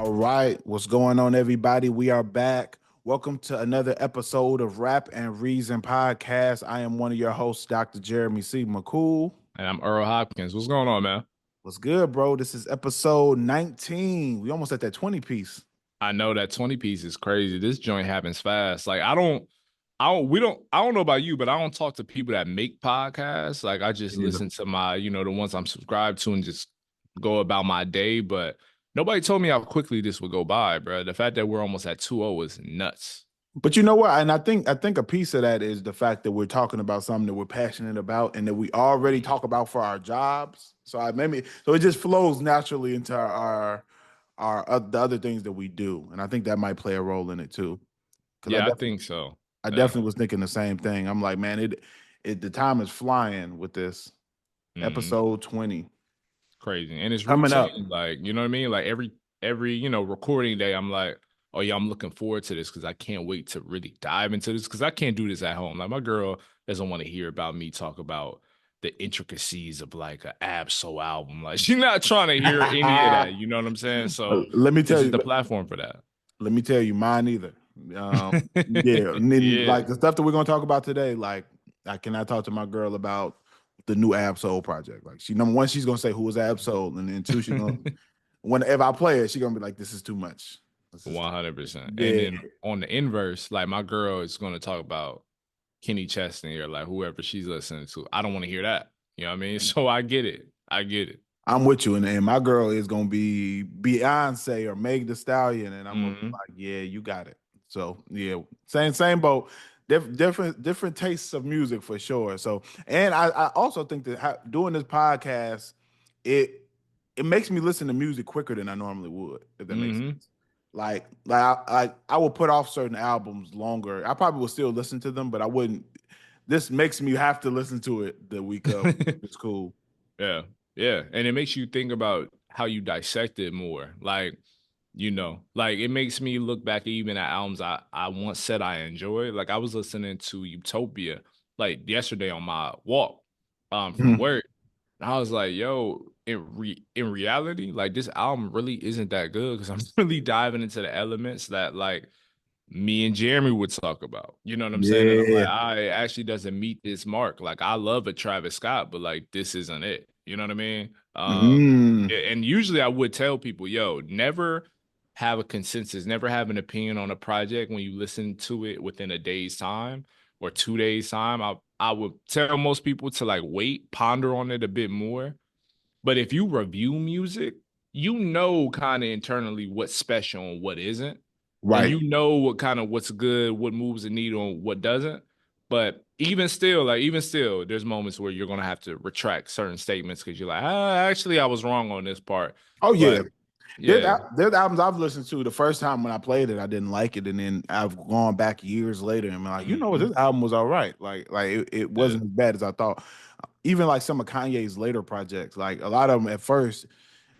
All right, what's going on, everybody? We are back. Welcome to another episode of Rap and Reason Podcast. I am one of your hosts, Dr. Jeremy C. McCool. And I'm Earl Hopkins. What's going on, man? What's good, bro? This is episode 19. We almost at that 20 piece. I know that 20 piece is crazy. This joint happens fast. Like I don't know about you, but I don't talk to people that make podcasts. Like I just Yeah. listen to the ones I'm subscribed to and just go about my day. But nobody told me how quickly this would go by, bro. The fact that we're almost at 2-0 is nuts. But you know what? And I think a piece of that is the fact that we're talking about something that we're passionate about and that we already talk about for our jobs. So it just flows naturally into our the other things that we do, and I think that might play a role in it too. Because Yeah, I think so. I Yeah. definitely was thinking the same thing. I'm like, man, the time is flying with this Mhm. episode 20 Crazy. And it's coming up. routine. Like, you know what I mean? Like every, recording day, I'm like, oh yeah, I'm looking forward to this because I can't wait to really dive into this because I can't do this at home. Like my girl doesn't want to hear about me talk about the intricacies of like an Absol album. Like she's not trying to hear any of that. You know what I'm saying? So Let me this tell is you, the platform for that. mine either. Yeah, and then Yeah. like the stuff that we're gonna talk about today, like I cannot talk to my girl about the new Absol project. Like number one, she's gonna say who is Absol, and then two, she's gonna whenever I play it, she's gonna be like, this is too much. This is 100%. And yeah. then on the inverse, like my girl is going to talk about Kenny Chesney or like whoever she's listening to. I don't want to hear that. You know what I mean? So I get it. I get it. I'm with you, and my girl is gonna be Beyonce or Meg The Stallion, and I'm gonna be Hmm. like, yeah, you got it. So yeah, same boat. Different tastes of music for sure. So, and I also think that doing this podcast, it it makes me listen to music quicker than I normally would, if that makes Hmm. sense. I will put off certain albums longer. I probably will still listen to them, but I wouldn't. This makes me have to listen to it the week of. It's cool. Yeah. Yeah. And it makes you think about how you dissect it more. Like, like it makes me look back even at albums I once said I enjoyed. Like I was listening to Utopia like yesterday on my walk from Mhm. work. And I was like, yo, in reality, like this album really isn't that good because I'm really diving into the elements that like me and Jeremy would talk about. You know what I'm saying? And I'm like, Yeah. it actually doesn't meet this mark. Like I love a Travis Scott, but like this isn't it. You know what I mean? Mm. And usually I would tell people, yo, never have a consensus, never have an opinion on a project when you listen to it within a day's time or 2 days time. I would tell most people to like wait, ponder on it a bit more. But if you review music, you know kind of internally what's special and what isn't. And Right. you know what kind of what's good, what moves the needle and what doesn't. But even still, there's moments where you're gonna have to retract certain statements because you're like, actually, I was wrong on this part. Oh yeah. But yeah, There's albums I've listened to the first time when I played it, I didn't like it, and then I've gone back years later and been like, you know what, mhm, this album was all right. It yeah, wasn't as bad as I thought. Even like some of Kanye's later projects, like a lot of them at first,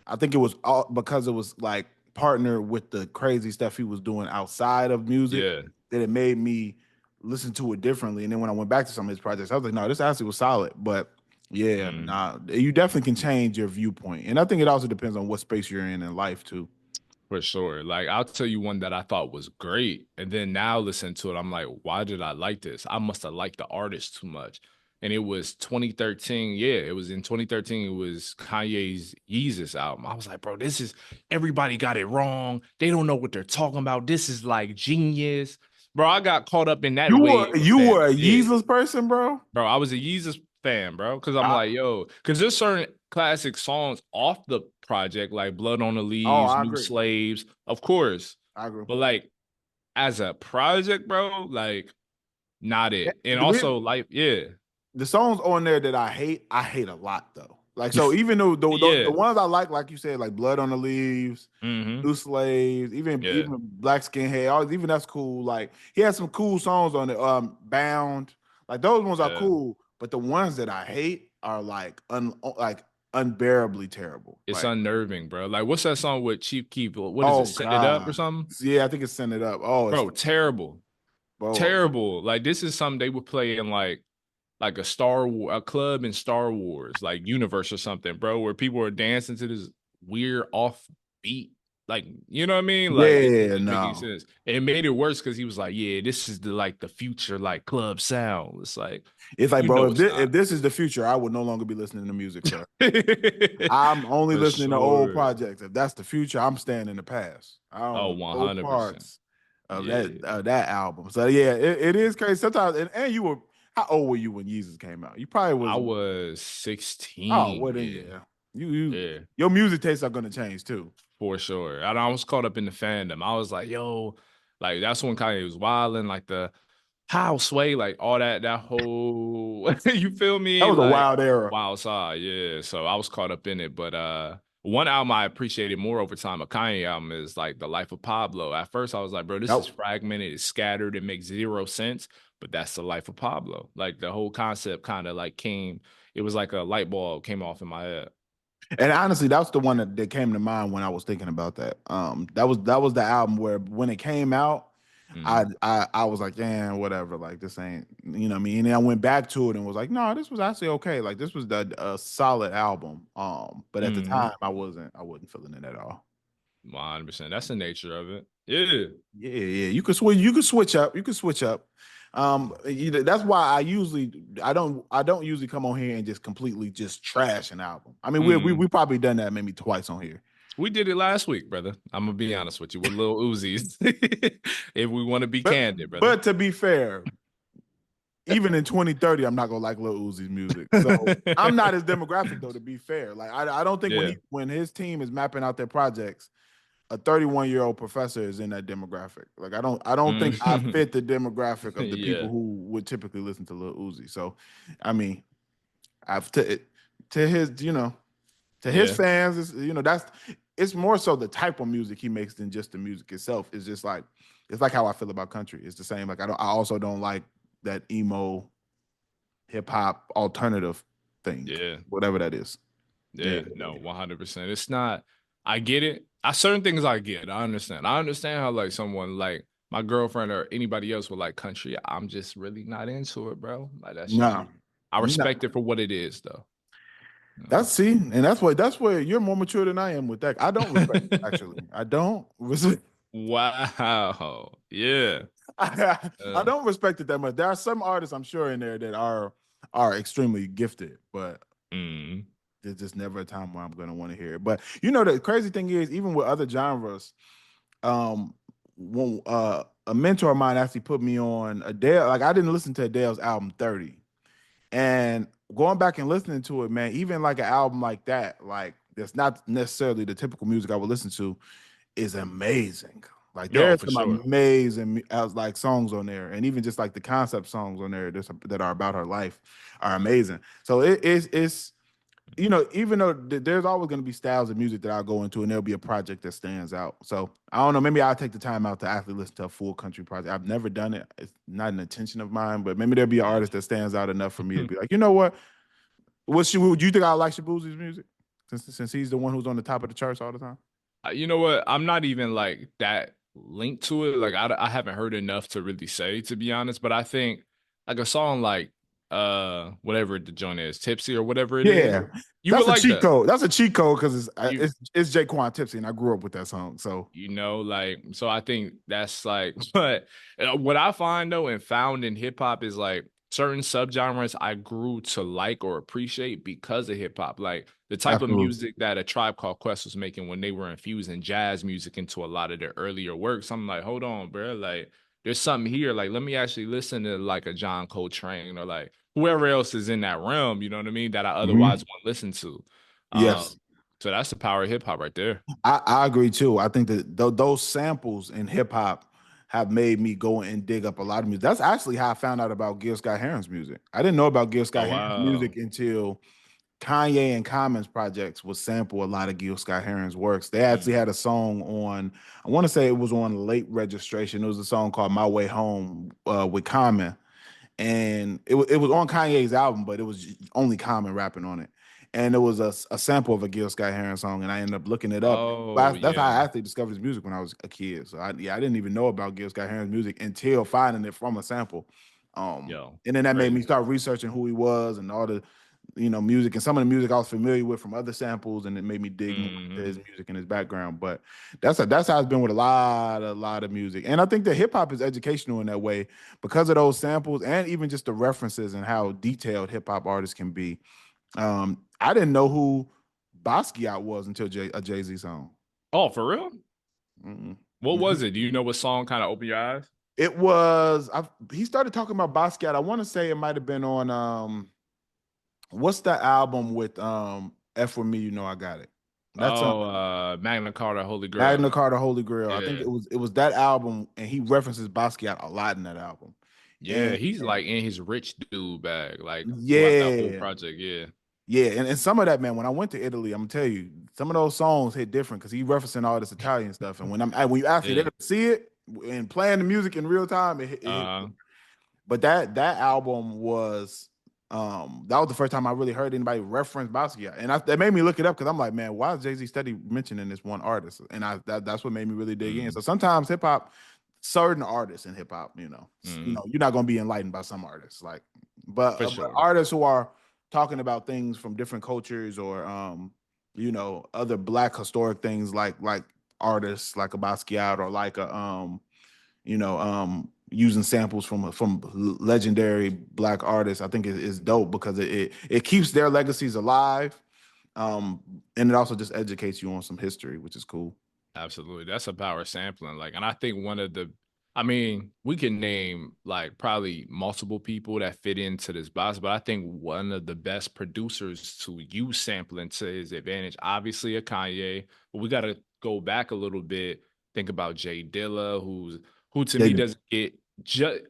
I think it was all because it was like partnered with the crazy stuff he was doing outside of music yeah. that it made me listen to it differently. And then when I went back to some of his projects, I was like, no, this actually was solid. But yeah, Mhm. nah, you definitely can change your viewpoint. And I think it also depends on what space you're in life too. For sure. Like I'll tell you one that I thought was great. And then now listen to it, I'm like, why did I like this? I must have liked the artist too much. And it was 2013. Yeah, it was in 2013. It was Kanye's Yeezus album. I was like, bro, this is everybody got it wrong. They don't know what they're talking about. This is like genius. Bro, I got caught up in that You were wave of you were a fantasy. Yeah. Yeezus person, bro. Bro, I was a Yeezus fan, bro, because I'm I, like, yo, because there's certain classic songs off the project, like Blood on the oh, Leaves, I New agree. Slaves, of course. I agree. But like as a project, bro, like not Eh, it. And The reason also, like, yeah. the songs on there that I hate a lot though. Like so, even though the Yeah. ones I like you said, like Blood on the Leaves, Hmm. New Slaves, Yeah. even Black Skinhead, even that's cool. Like he had some cool songs on it. Bound, like those ones are Yeah. cool. But the ones that I hate are like unbearably terrible. It's Like unnerving, bro. Like, what's that song with Chief Keef? What is it? oh Send It Up or god, something? yeah, I think it's Send It Up. Oh, it's Bro, terrible. bro. Terrible. Like, this is something they would play in like a club in Star Wars, like Universe or something, bro, where people are dancing to this weird off beat. like, you know what I mean? Like it Yeah, didn't make any no. sense. And it made it worse because he was like, yeah, this is the like the future like club sound. It's like, It's like, you bro, know if it's this, not. if this is the future, I would no longer be listening to music, sir. I'm only For listening to old sure. projects. If that's the future, I'm staying in the past. I don't Oh, want no 100%. parts of Yeah. that album. So yeah, it is crazy. Sometimes, and you were, how old were you when Yeezus came out? You probably I was. was Oh, 16. well then, Yeah. yeah. You Yeah. your music tastes are gonna change too. For sure. And I was caught up in the fandom. I was like, yo, like that's when Kanye was wilding, like the how sway, like all that whole you feel That me? was a Like wild era. wild side. Yeah. So I was caught up in it. But one album I appreciated more over time, a Kanye album, is like The Life of Pablo. At first I was like, bro, this is Nope. fragmented, it's scattered, it makes zero sense. But that's the life of Pablo. Like the whole concept kind of like came, it was like a light bulb came off in my head. And honestly, that's the one that came to mind when I was thinking about that. That was the album where when it came out, Mhm. I was like, yeah, whatever. Like this ain't, you know what I mean? And then I went back to it and was like, no, this was actually okay. Like this was the a solid album. But at the time, Mhm. I wasn't feeling it at all. 100%. That's the nature of it. Yeah. Yeah, yeah. You could switch. You could switch up. You could switch up. That's why I don't usually come on here and just completely just trash an album. I mean, we Mhm. probably done that maybe twice on here. We did it last week, brother. I'm gonna be honest with you with Lil Uzi's. If we want to be But candid, brother. but to be fair, even in 2030, I'm not gonna like Lil Uzi's music. So I'm not his demographic though. To be fair, like I don't think Yeah. when his team is mapping out their projects, a 31-year-old professor is in that demographic. Like I don't think I Mhm. fit the demographic of the people Yeah. who would typically listen to Lil Uzi. So, I mean, I've to his to his Yeah. fans, that's it's more so the type of music he makes than just the music itself. It's just like it's like how I feel about country. It's the same. Like I also don't like that emo hip hop alternative thing, Yeah. whatever that is. Yeah. Yeah. No, 100%. It's not, I get it. I certain things I get. I understand. I understand how like someone like my girlfriend or anybody else would like country. I'm just really not into it, bro. Like that's just No. me. I No. respect it for what it is though. That's see, and that's where you're more mature than I am with that. I don't respect it, actually. I don't respect Wow. Yeah. I Uh, don't respect it that much. There are some artists I'm sure in there that are extremely gifted, but mm, there's just never a time where I'm gonna want to hear it. But the crazy thing is, even with other genres, when a mentor of mine actually put me on Adele. Like I didn't listen to Adele's album 30. And going back and listening to it, man, even like an album like that, like that's not necessarily the typical music I would listen to, is amazing. Like yo, there's for some sure. amazing like songs on there, and even just like the concept songs on there that are about her life are amazing. So it's even though there's always going to be styles of music that I'll go into, and there'll be a project that stands out. So I don't know, maybe I'll take the time out to actually listen to a full country project. I've never done it. It's not an intention of mine, but maybe there'll be an artist that stands out enough for me to be like, you know what? Do you think I like Shabuzi's music since he's the one who's on the top of the charts all the time? You know what? I'm not even like that linked to it. Like I haven't heard enough to really say, to be honest. But I think like a song like whatever the joint is, Tipsy or whatever it is, Yeah, you would that's a like cheat that. code. That's a cheat code because it's You it's it's Jaquan Tipsy, and I grew up with that song. So like so I think that's like but what I find though and found in hip hop is like certain subgenres I grew to like or appreciate because of hip hop. Like the type of absolutely, music that a Tribe Called Quest was making when they were infusing jazz music into a lot of their earlier works. I'm like, hold on, bro. Like there's something here. Like let me actually listen to like a John Coltrane or like whoever else is in that realm, you know what I mean, that I otherwise hmm, won't listen to. yes. So that's the power of hip hop right there. I agree too. I think that those samples in hip hop have made me go and dig up a lot of music. That's actually how I found out about Gil Scott-Heron's music. I didn't know about Gil Oh Scott-Heron's wow. music until Kanye and Common's projects would sample a lot of Gil Scott-Heron's works. They actually had a song on, I want to say it was on Late Registration. It was a song called My Way Home with Common, and it was on Kanye's album, but it was only Common rapping on it. And it was a sample of a Gil Scott Heron song, and I ended up looking it up. Oh But that's how I yeah. actually discovered his music when I was a kid. So I didn't even know about Gil Scott Heron's music until finding it from a sample. Yo, And then that made me crazy. start researching who he was and all the music, and some of the music I was familiar with from other samples, and it made me dig more into his Hmm. music and his background. But that's how it's been with a lot of music, and I think that hip hop is educational in that way because of those samples and even just the references and how detailed hip hop artists can be. I didn't know who Basquiat was until a Jay Z song. Oh, for real? Mm-mm. What was it? Do you know what song kind of opened your eyes? It was he started talking about Basquiat. I want to say it might have been on what's that album with F with me, you know I got it. That's Oh, Magna Carta, Holy Grail. Magna Carta Holy Grail. I think Yeah. it was that album, and he references Basquiat a lot in that album. Yeah, And he's like in his rich dude bag, like throughout that whole yeah, project. Yeah. yeah, and some of that, man, when I went to Italy, I'm gonna tell you, some of those songs hit different because he referencing all this Italian stuff. And when you actually there Yeah. to see it and playing the music in real time, it hit. Uh, But that album was that was the first time I really heard anybody reference Basquiat, and that made me look it up because I'm like, man, why is Jay Z steady mentioning this one artist? And that's what made me really dig in. mm, So sometimes hip hop, certain artists in hip hop, mm, you're not gonna be enlightened by some artists, like, but, for but sure. artists who are talking about things from different cultures or other Black historic things, like artists like a Basquiat or like a using samples from legendary Black artists, I think is dope because it keeps their legacies alive, and it also just educates you on some history, which is cool. Absolutely. That's a power sampling. Like, and I think I mean, we can name like probably multiple people that fit into this box, but I think one of the best producers to use sampling to his advantage, obviously a Kanye, but we got to go back a little bit. Think about Jay Dilla, who to Yeah, me doesn't get just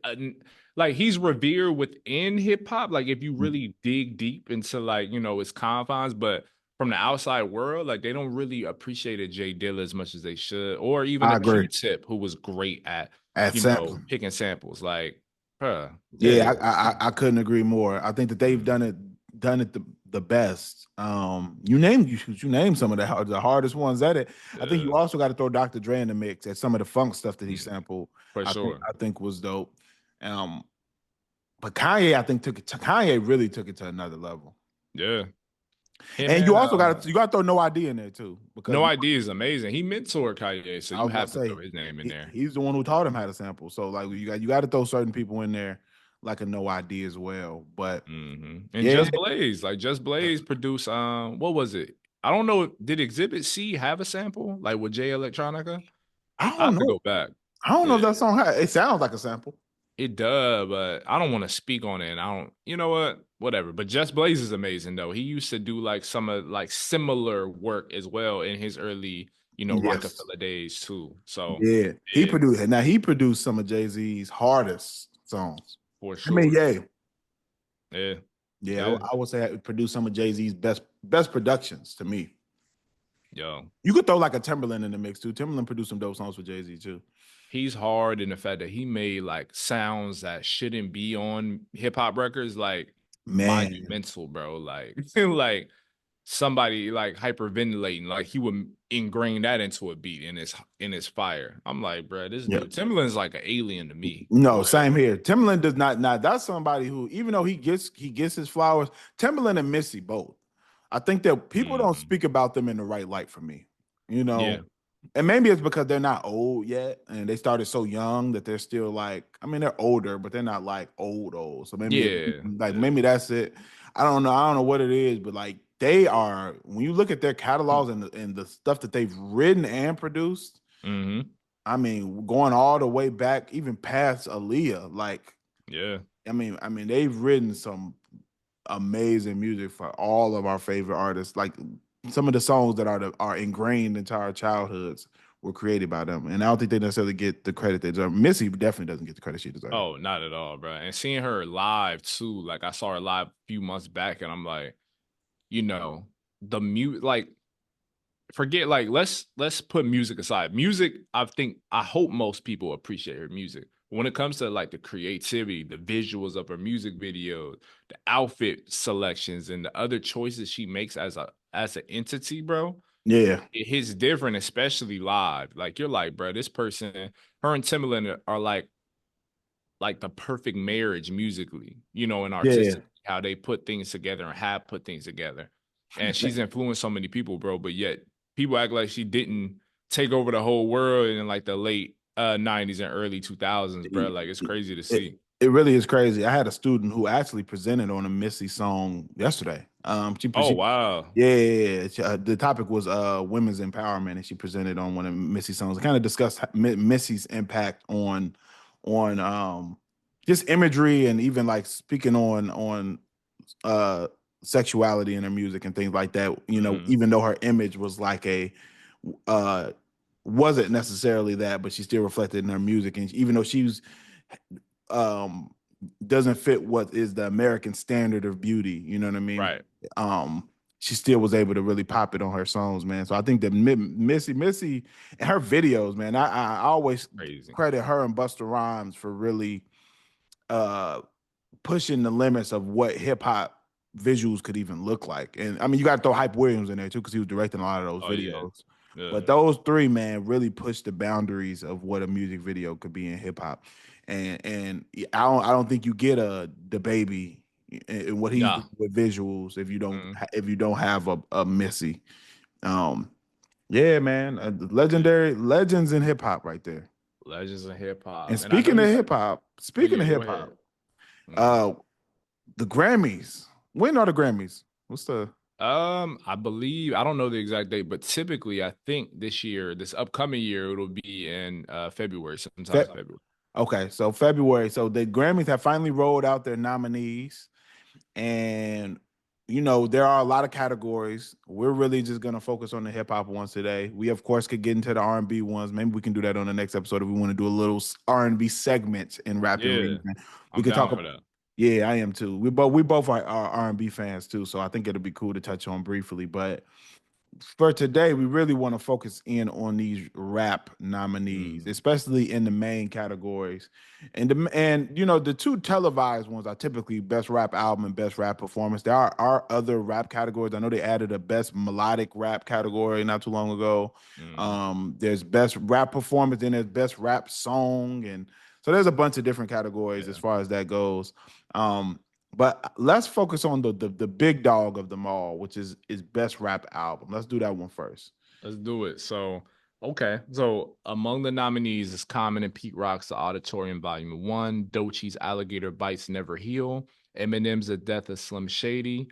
like he's revered within hip hop. Like if you really dig deep into like, its confines, but from the outside world, like they don't really appreciate a Jay Dilla as much as they should, or even I a agree. Q-Tip who was great at, At sampling, picking samples. Like, yeah, yeah, I couldn't agree more. I think that they've mm, done it the best. You name some of the hardest ones at it. I think you yeah, also got to throw Dr. Dre in the mix at some of the funk stuff that he mm, sampled. for I think sure. I think was dope. Um, but Kanye, I think Kanye really took it to another level. Yeah, him And you and also got to throw No ID in there too, because No Idea is amazing. He mentored Kanye, so I you was gonna have to throw say his name in there. he's the one who taught him how to sample. So like you got to throw certain people in there, like a No ID as well. But And yeah, Just Blaze, like Just Blaze produced, what was it? I don't know. Did Exhibit C have a sample like with Jay Electronica? I I don't have to know. go back. I don't know Yeah. if that song it sounds like a sample. It does, but I don't want to speak on it. And I don't, you know what? Whatever. But Just Blaze is amazing though. He used to do like some of like similar work as well in his early, Yes. Rockefeller days too. So Yeah. yeah, He produced some of Jay-Z's hardest songs. for I mean, sure. yeah. Yeah. Yeah, Yeah. I would say I produced some of Jay-Z's best productions to me. Yo. You could throw like a Timberland in the mix too. Timberland produced some dope songs for Jay-Z too. He's hard in the fact that he made like sounds that shouldn't be on hip hop records, like Man. monumental, bro. Like, like somebody like hyperventilating, like he would ingrain that into a beat in his fire. I'm like, bro, this Yeah. dude Timberland's like an alien to me. No, Go same here. Timberland does not. That's somebody who, even though he gets his flowers, Timberland and Missy both. I think that people ahead. don't speak about them in the right light for me. You Yeah, know, and maybe it's because they're not old yet, and they started so young that they're still like. I mean, they're older, but they're not like old. So yeah, yeah. maybe that's it. I don't know. I don't know what it is, but like they are. When you look at their catalogs and the stuff that they've written and produced, Mm-hmm. I mean, going all the way back, even past Aaliyah, like Yeah. I mean, they've written some amazing music for all of our favorite artists. Like some of the songs that are ingrained into our childhoods were created by them, and I don't think they necessarily get the credit they deserve. Missy definitely doesn't get the credit she deserves. Oh, not at all, bro. And seeing her live too, like I saw her live a few months back, and I'm like, you know, the mute like forget like let's put music aside. Music, I hope most people appreciate her music. When it comes to like the creativity, the visuals of her music videos, the outfit selections, and the other choices she makes as an entity, bro, Yeah, it hits different, especially live. Like you're like, bro, this person, her and Timbaland are like the perfect marriage musically, and yeah, artistically. how they put things together and have put things together. And she's influenced so many people, bro. But yet people act like she didn't take over the whole world in like the late 90s and early 2000s, bro. Like it's crazy to It see. it really is crazy. I had a student who actually presented on a Missy song yesterday. Oh wow. Yeah, yeah, yeah. The topic was women's empowerment, and she presented on one of Missy's songs. Kind of discussed Missy's impact on just imagery and even like speaking on uh sexuality in her music and things like that. You know, Mhm. even though her image was like a uh wasn't necessarily that, but she still reflected in her music. And even though she was um doesn't fit what is the American standard of beauty, you know what I mean? Right. Um she still was able to really pop it on her songs, man. So I think that Missy and her videos, man, I always Crazy. credit her and Busta Rhymes for really uh pushing the limits of what hip hop visuals could even look like. And I mean, you got to throw Hype Williams in there too because he was directing a lot of those Oh yeah. videos. Yeah. But those three, man, really pushed the boundaries of what a music video could be in hip hop. And I don't think you get a the baby and what he's doing Nah. with visuals Mhm. if you don't have a Missy. Um, yeah, man, Yeah. legendary legends in hip hop right there. Legends of hip And hop. And I know you got oh speaking yeah, of go hip ahead. hop, Mhm. uh, the Grammys. When are the Grammys? What's the I believe I don't know the exact date, but typically I think this year, this upcoming year, it'll be in February, Fe- sometimes February. okay? So February. So the Grammys have finally rolled out their nominees, and you know there are a lot of categories. We're really just gonna focus on the hip hop ones today. We of course could get into the R&B ones. Maybe we can do that on the next episode if we want to do a little R&B segment in Rap and Yeah, Read. Man. We I'm could down talk. for that. Yeah, I am too. We both are R&B fans too, so I think it'll be cool to touch on briefly. But for today, we really want to focus in on these rap nominees, Mm, especially in the main categories. And you know, the two televised ones are typically best rap album and best rap performance. There are other rap categories. I know they added a best melodic rap category not too long ago. mm, There's best rap performance and there's best rap song, and so there's a bunch of different categories as yeah, far as that goes. Um, but let's focus on the big dog of them all, which is best rap album. Let's do that one first. let's do it. So, okay, so among the nominees is Common and Pete Rock's The Auditorium Volume 1, Doechie's Alligator Bites Never Heal, Eminem's The Death of Slim Shady,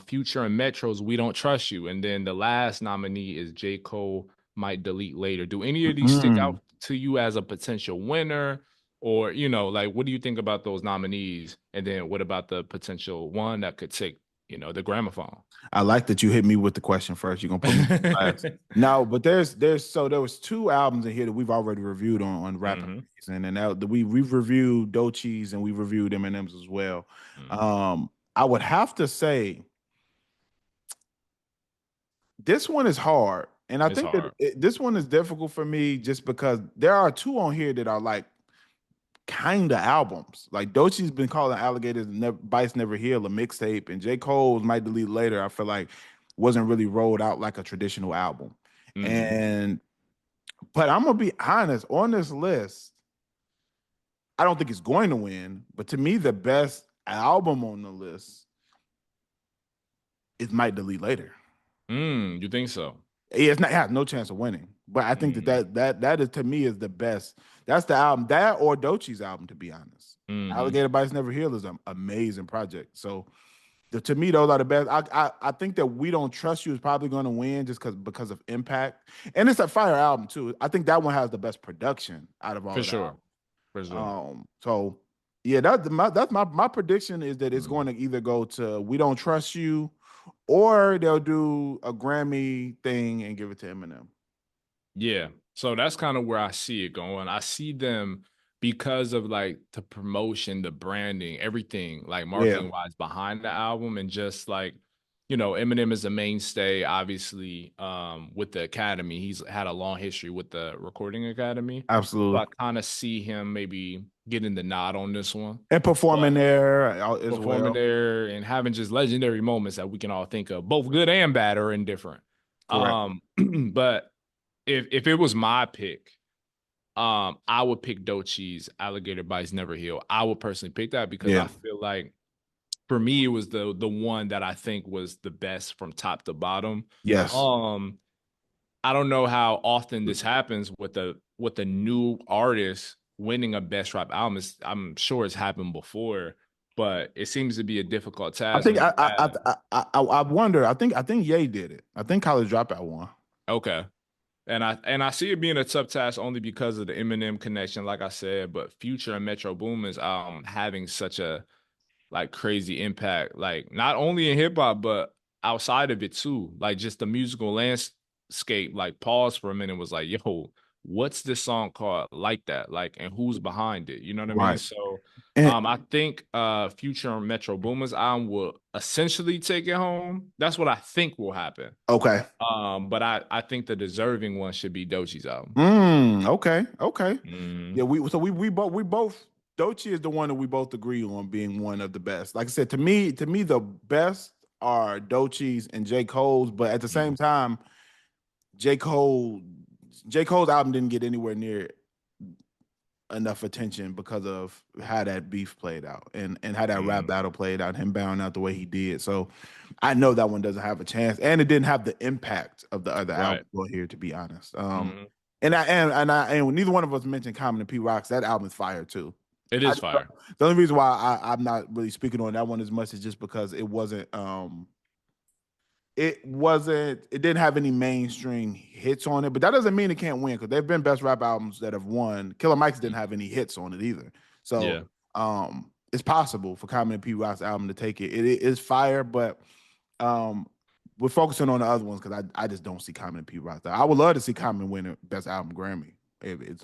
Future and Metro's We Don't Trust You, and then the last nominee is J. Cole Might Delete Later. Do any of these stick out Mm. to you as a potential winner? Or, like, what do you think about those nominees? And then what about the potential one that could take, the gramophone? I like that you hit me with the question first. You're gonna put me on blast. No, but there was two albums in here that we've already reviewed on Rap and Hmm. Reason, and we've reviewed Doechie's and we've reviewed Eminem's as well. Hmm. I would have to say this one is hard, and I It's think that hard. this one is difficult for me just because there are two on here that are like kind of albums. Like Doechie's been calling Alligators Never Bites Never Heal a mixtape, and J. Cole's Might Delete Later, I feel like wasn't really rolled out like a traditional album. Hmm. And but I'm gonna be honest, on this list, I don't think it's going to win, but to me, the best album on the list is Might Delete Later. You think so? Yeah, it has no chance of winning. But I think Mm. that is to me is the best. That's the album, that or Doechie's album, to be honest. Mhm. Alligator Bites Never Heal is an amazing project. So to me, those are the best. I think that We Don't Trust You is probably going to win just because of impact, and it's a fire album too. I think that one has the best production out of all For of the sure. albums. For sure. So yeah, that's my prediction is that it's Mhm. going to either go to We Don't Trust You, or they'll do a Grammy thing and give it to Eminem. Yeah. So that's kind of where I see it going. I see them because of like the promotion, the branding, everything like Yeah, marketing wise behind the album and just like, Eminem is a mainstay, obviously, with the Academy. He's had a long history with the Recording Academy. So absolutely. I kind of see him maybe getting the nod on this one. And But performing there as performing well. there and having just legendary moments that we can all think of, both good and bad or indifferent. Correct. But if it was my pick, I would pick Doechie's Alligator Bites Never Heal. I would personally pick that because Yeah. I feel like for me, it was the one that I think was the best from top to bottom. Yes. Um, I don't know how often this happens with a new artist winning a best rap album. I'm sure it's happened before, but it seems to be a difficult I task think when you have. I wonder. I think Ye did it. I think College Dropout won. Okay. And I see it being a tough task only because of the Eminem connection, like I said, but Future and Metro Boomin's having such a like crazy impact, like not only in hip hop, but outside of it too. Like just the musical landscape, like pause for a minute, was like, yo, what's this song called like that? Like, and who's behind it? You know what I mean? Right. So And I think Future and Metro Boomin's album will essentially take it home. That's what I think will happen. okay. But I think the deserving one should be Doechie's album. Okay. Okay. Mm, Yeah, we both Doechii is the one that we both agree on being one of the best. Like I said, to me the best are Doechii's and J. Cole's, but at the same mm, time, J. Cole J. Cole's album didn't get anywhere near enough attention because of how that beef played out and how that rap mm. battle played out, him bowing out the way he did. So I know that one doesn't have a chance, and it didn't have the impact of the other Right. albums on here, to be honest. Mm. And neither one of us mentioned Common and P Rocks. That album is fire too. It I, is fire. the only reason why I'm not really speaking on that one as much is just because it didn't have any mainstream hits on it, but that doesn't mean it can't win because there've been best rap albums that have won. Killer Mike's didn't have any hits on it either. So Yeah. it's possible for Common and P Rock's album to take it. It is fire, but um we're focusing on the other ones because I just don't see Common and P Rock there. I would love to see Common win a best album Grammy. If it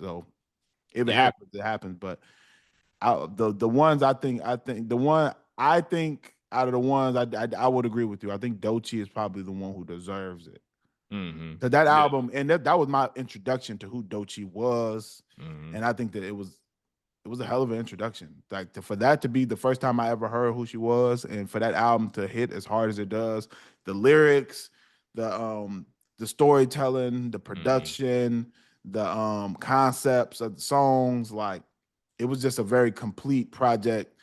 Yeah. happens, it happens. But the ones I think out of the ones I would agree with you. I think Doechii is probably the one who deserves it. Hmm. So that Yeah. album and that was my introduction to who Doechii was, Hmm. and I think that it was a hell of an introduction. Like for that to be the first time I ever heard who she was, and for that album to hit as hard as it does, the lyrics, the storytelling, the Hmm. production, the concepts of the songs, like it was just a very complete project.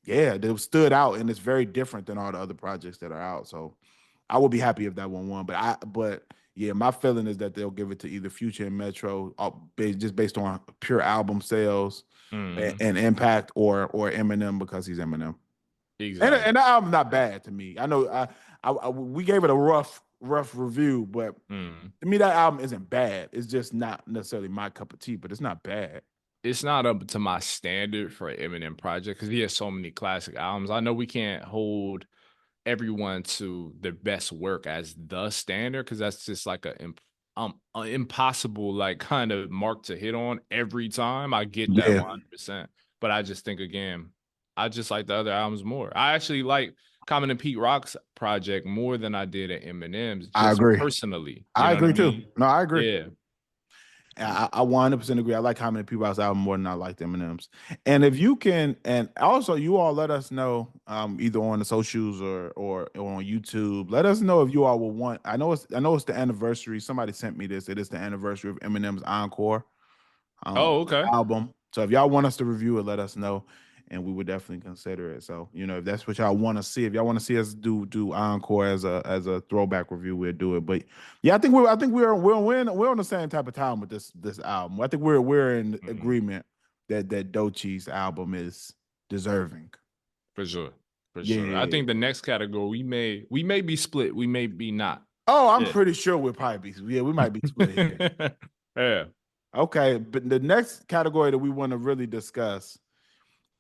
Yeah, that stood out and it's very different than all the other projects that are out. So I would be happy if that one won. But yeah, my feeling is that they'll give it to either Future and Metro, just based on pure album sales and, Hmm. and impact, or Eminem because he's Eminem. And Exactly. the album's not bad to me. I know we gave it a rough review, but Mm. to me that album isn't bad. It's just not necessarily my cup of tea, but it's not bad. It's not up to my standard for an Eminem project because he has so many classic albums. I know we can't hold everyone to their best work as the standard because that's just like a impossible like kind of mark to hit on every time. I get that Yeah, 100%, but I just think again, I just like the other albums more. I actually like Common and Pete Rock's project more than I did at Eminem's, I just agree. personally. You I know what I agree too. mean? No, I agree. Yeah. I 100% agree. I like Common and P. Rock's album more than I like Eminem's. And if you can, and also you all let us know, either on the socials or on YouTube. Let us know if you all will want. I know it's the anniversary. Somebody sent me this. It is the anniversary of Eminem's Encore um Oh, okay. album. So if y'all want us to review it, let us know, and we would definitely consider it. So if that's what y'all want to see, if y'all want to see us do Encore as a throwback review, we'll do it. But yeah, I think we're on the same type of time with this album. I think we're in Mhm. agreement that Dochi's album is deserving. For sure. For Yeah, sure. yeah, I yeah. think the next category we may be split. We may be not. Oh, I'm Yeah. pretty sure we'll probably be. Yeah, we might be split here. Yeah. Okay, but the next category that we want to really discuss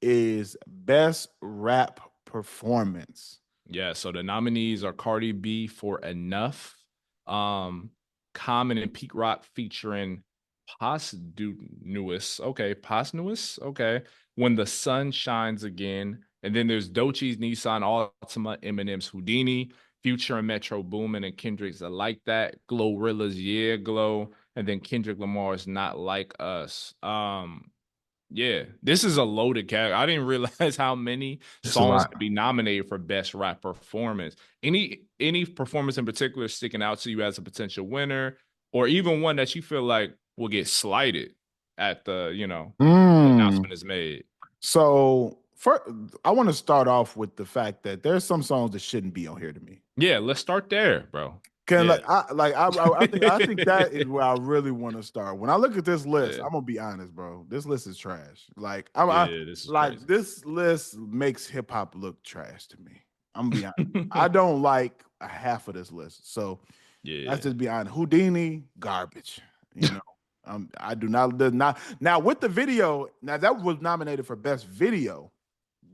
is best rap performance. Yeah. So the nominees are Cardi B for Enough, um, Common and Pete Rock featuring Posdnuous. Okay, Posdnuous. Okay. When the Sun Shines Again. And then there's Doechie's Nissan Altima, Eminem's Houdini, Future and Metro Boomin, and Kendrick's I Like That, Glorilla's Yeah Glow, and then Kendrick Lamar's Not Like Us. Yeah, this is a loaded category. I didn't realize how many It's a songs lot. could be nominated for best rap performance. Any performance in particular sticking out to you as a potential winner, or even one that you feel like will get slighted at the Mm. announcement is made? So first, I want to start off with the fact that there's some songs that shouldn't be on here to me. Yeah, let's start there, bro. Can Yeah. I think that is where I really want to start. When I look at this list, Yeah. I'm gonna be honest, bro. This list is trash. Yeah, this is crazy. This list makes hip hop look trash to me. I'm gonna be honest. I don't like a half of this list. So let's Yeah. just be honest. Houdini, garbage. You know, I do not now with the video. Now that was nominated for best video.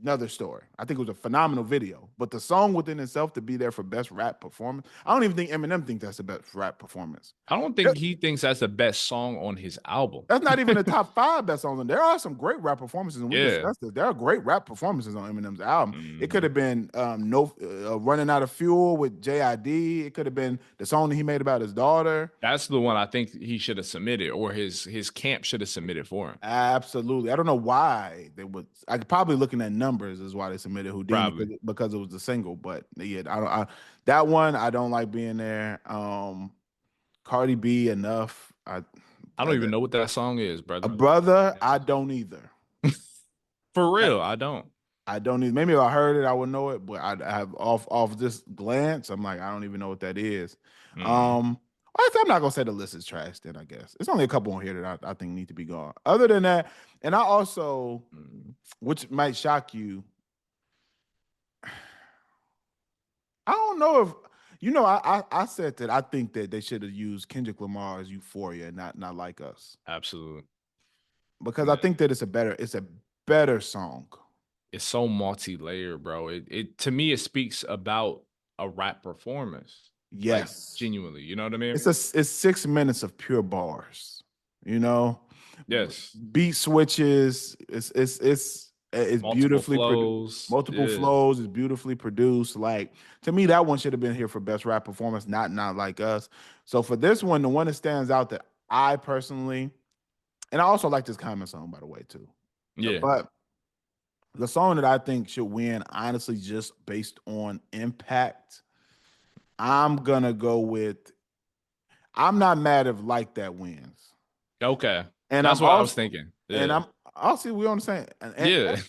Another story. I think it was a phenomenal video, but the song within itself to be there for best rap performance, I don't even think Eminem thinks that's the best rap performance. I don't think he thinks that's the best song on his album. That's not even the top five best songs. There are some great rap performances, and we Yeah. discussed this. There are great rap performances on Eminem's album. It could Mhm. have been no running out of fuel with JID. It could have been the song that he made about his daughter. That's the one I think he should have submitted, or his camp should have submitted for him. Absolutely. I don't know why they would. I probably looking at numbers is why they submitted Houdini Probably. because it was the single. But yeah, that one I don't like being there. Cardi B enough. I don't even know what that song is, A brother. brother. I don't either. For real, I don't. I don't even. Maybe if I heard it, I would know it. But I have off this glance, I'm like, I don't even know what that is. Mm. I'm not gonna say the list is trash. Then I guess it's only a couple on here that I think need to be gone. Other than that, and I also, Mm. which might shock you, I don't know if you know. I said that I think that they should have used Kendrick Lamar's "Euphoria," not like us, Absolutely. because I Yeah. think that it's a better song. It's so multi-layered, bro. It to me, it speaks about a rap performance. Like Yes. genuinely, you know what I mean? It's 6 minutes of pure bars. You know, Yes. beat switches. It's Multiple beautifully produced. flows. Multiple Yeah. flows is beautifully produced. Like to me, that one should have been here for best rap performance, not like us. So for this one, the one that stands out that I personally, and I also like this Common song by the way too. Yeah. But the song that I think should win, honestly, just based on impact, I'm gonna go with I'm not mad if Like That wins. Okay. And That's I'm what I was also thinking. and Yeah. I'm I'll see we on the same Yeah.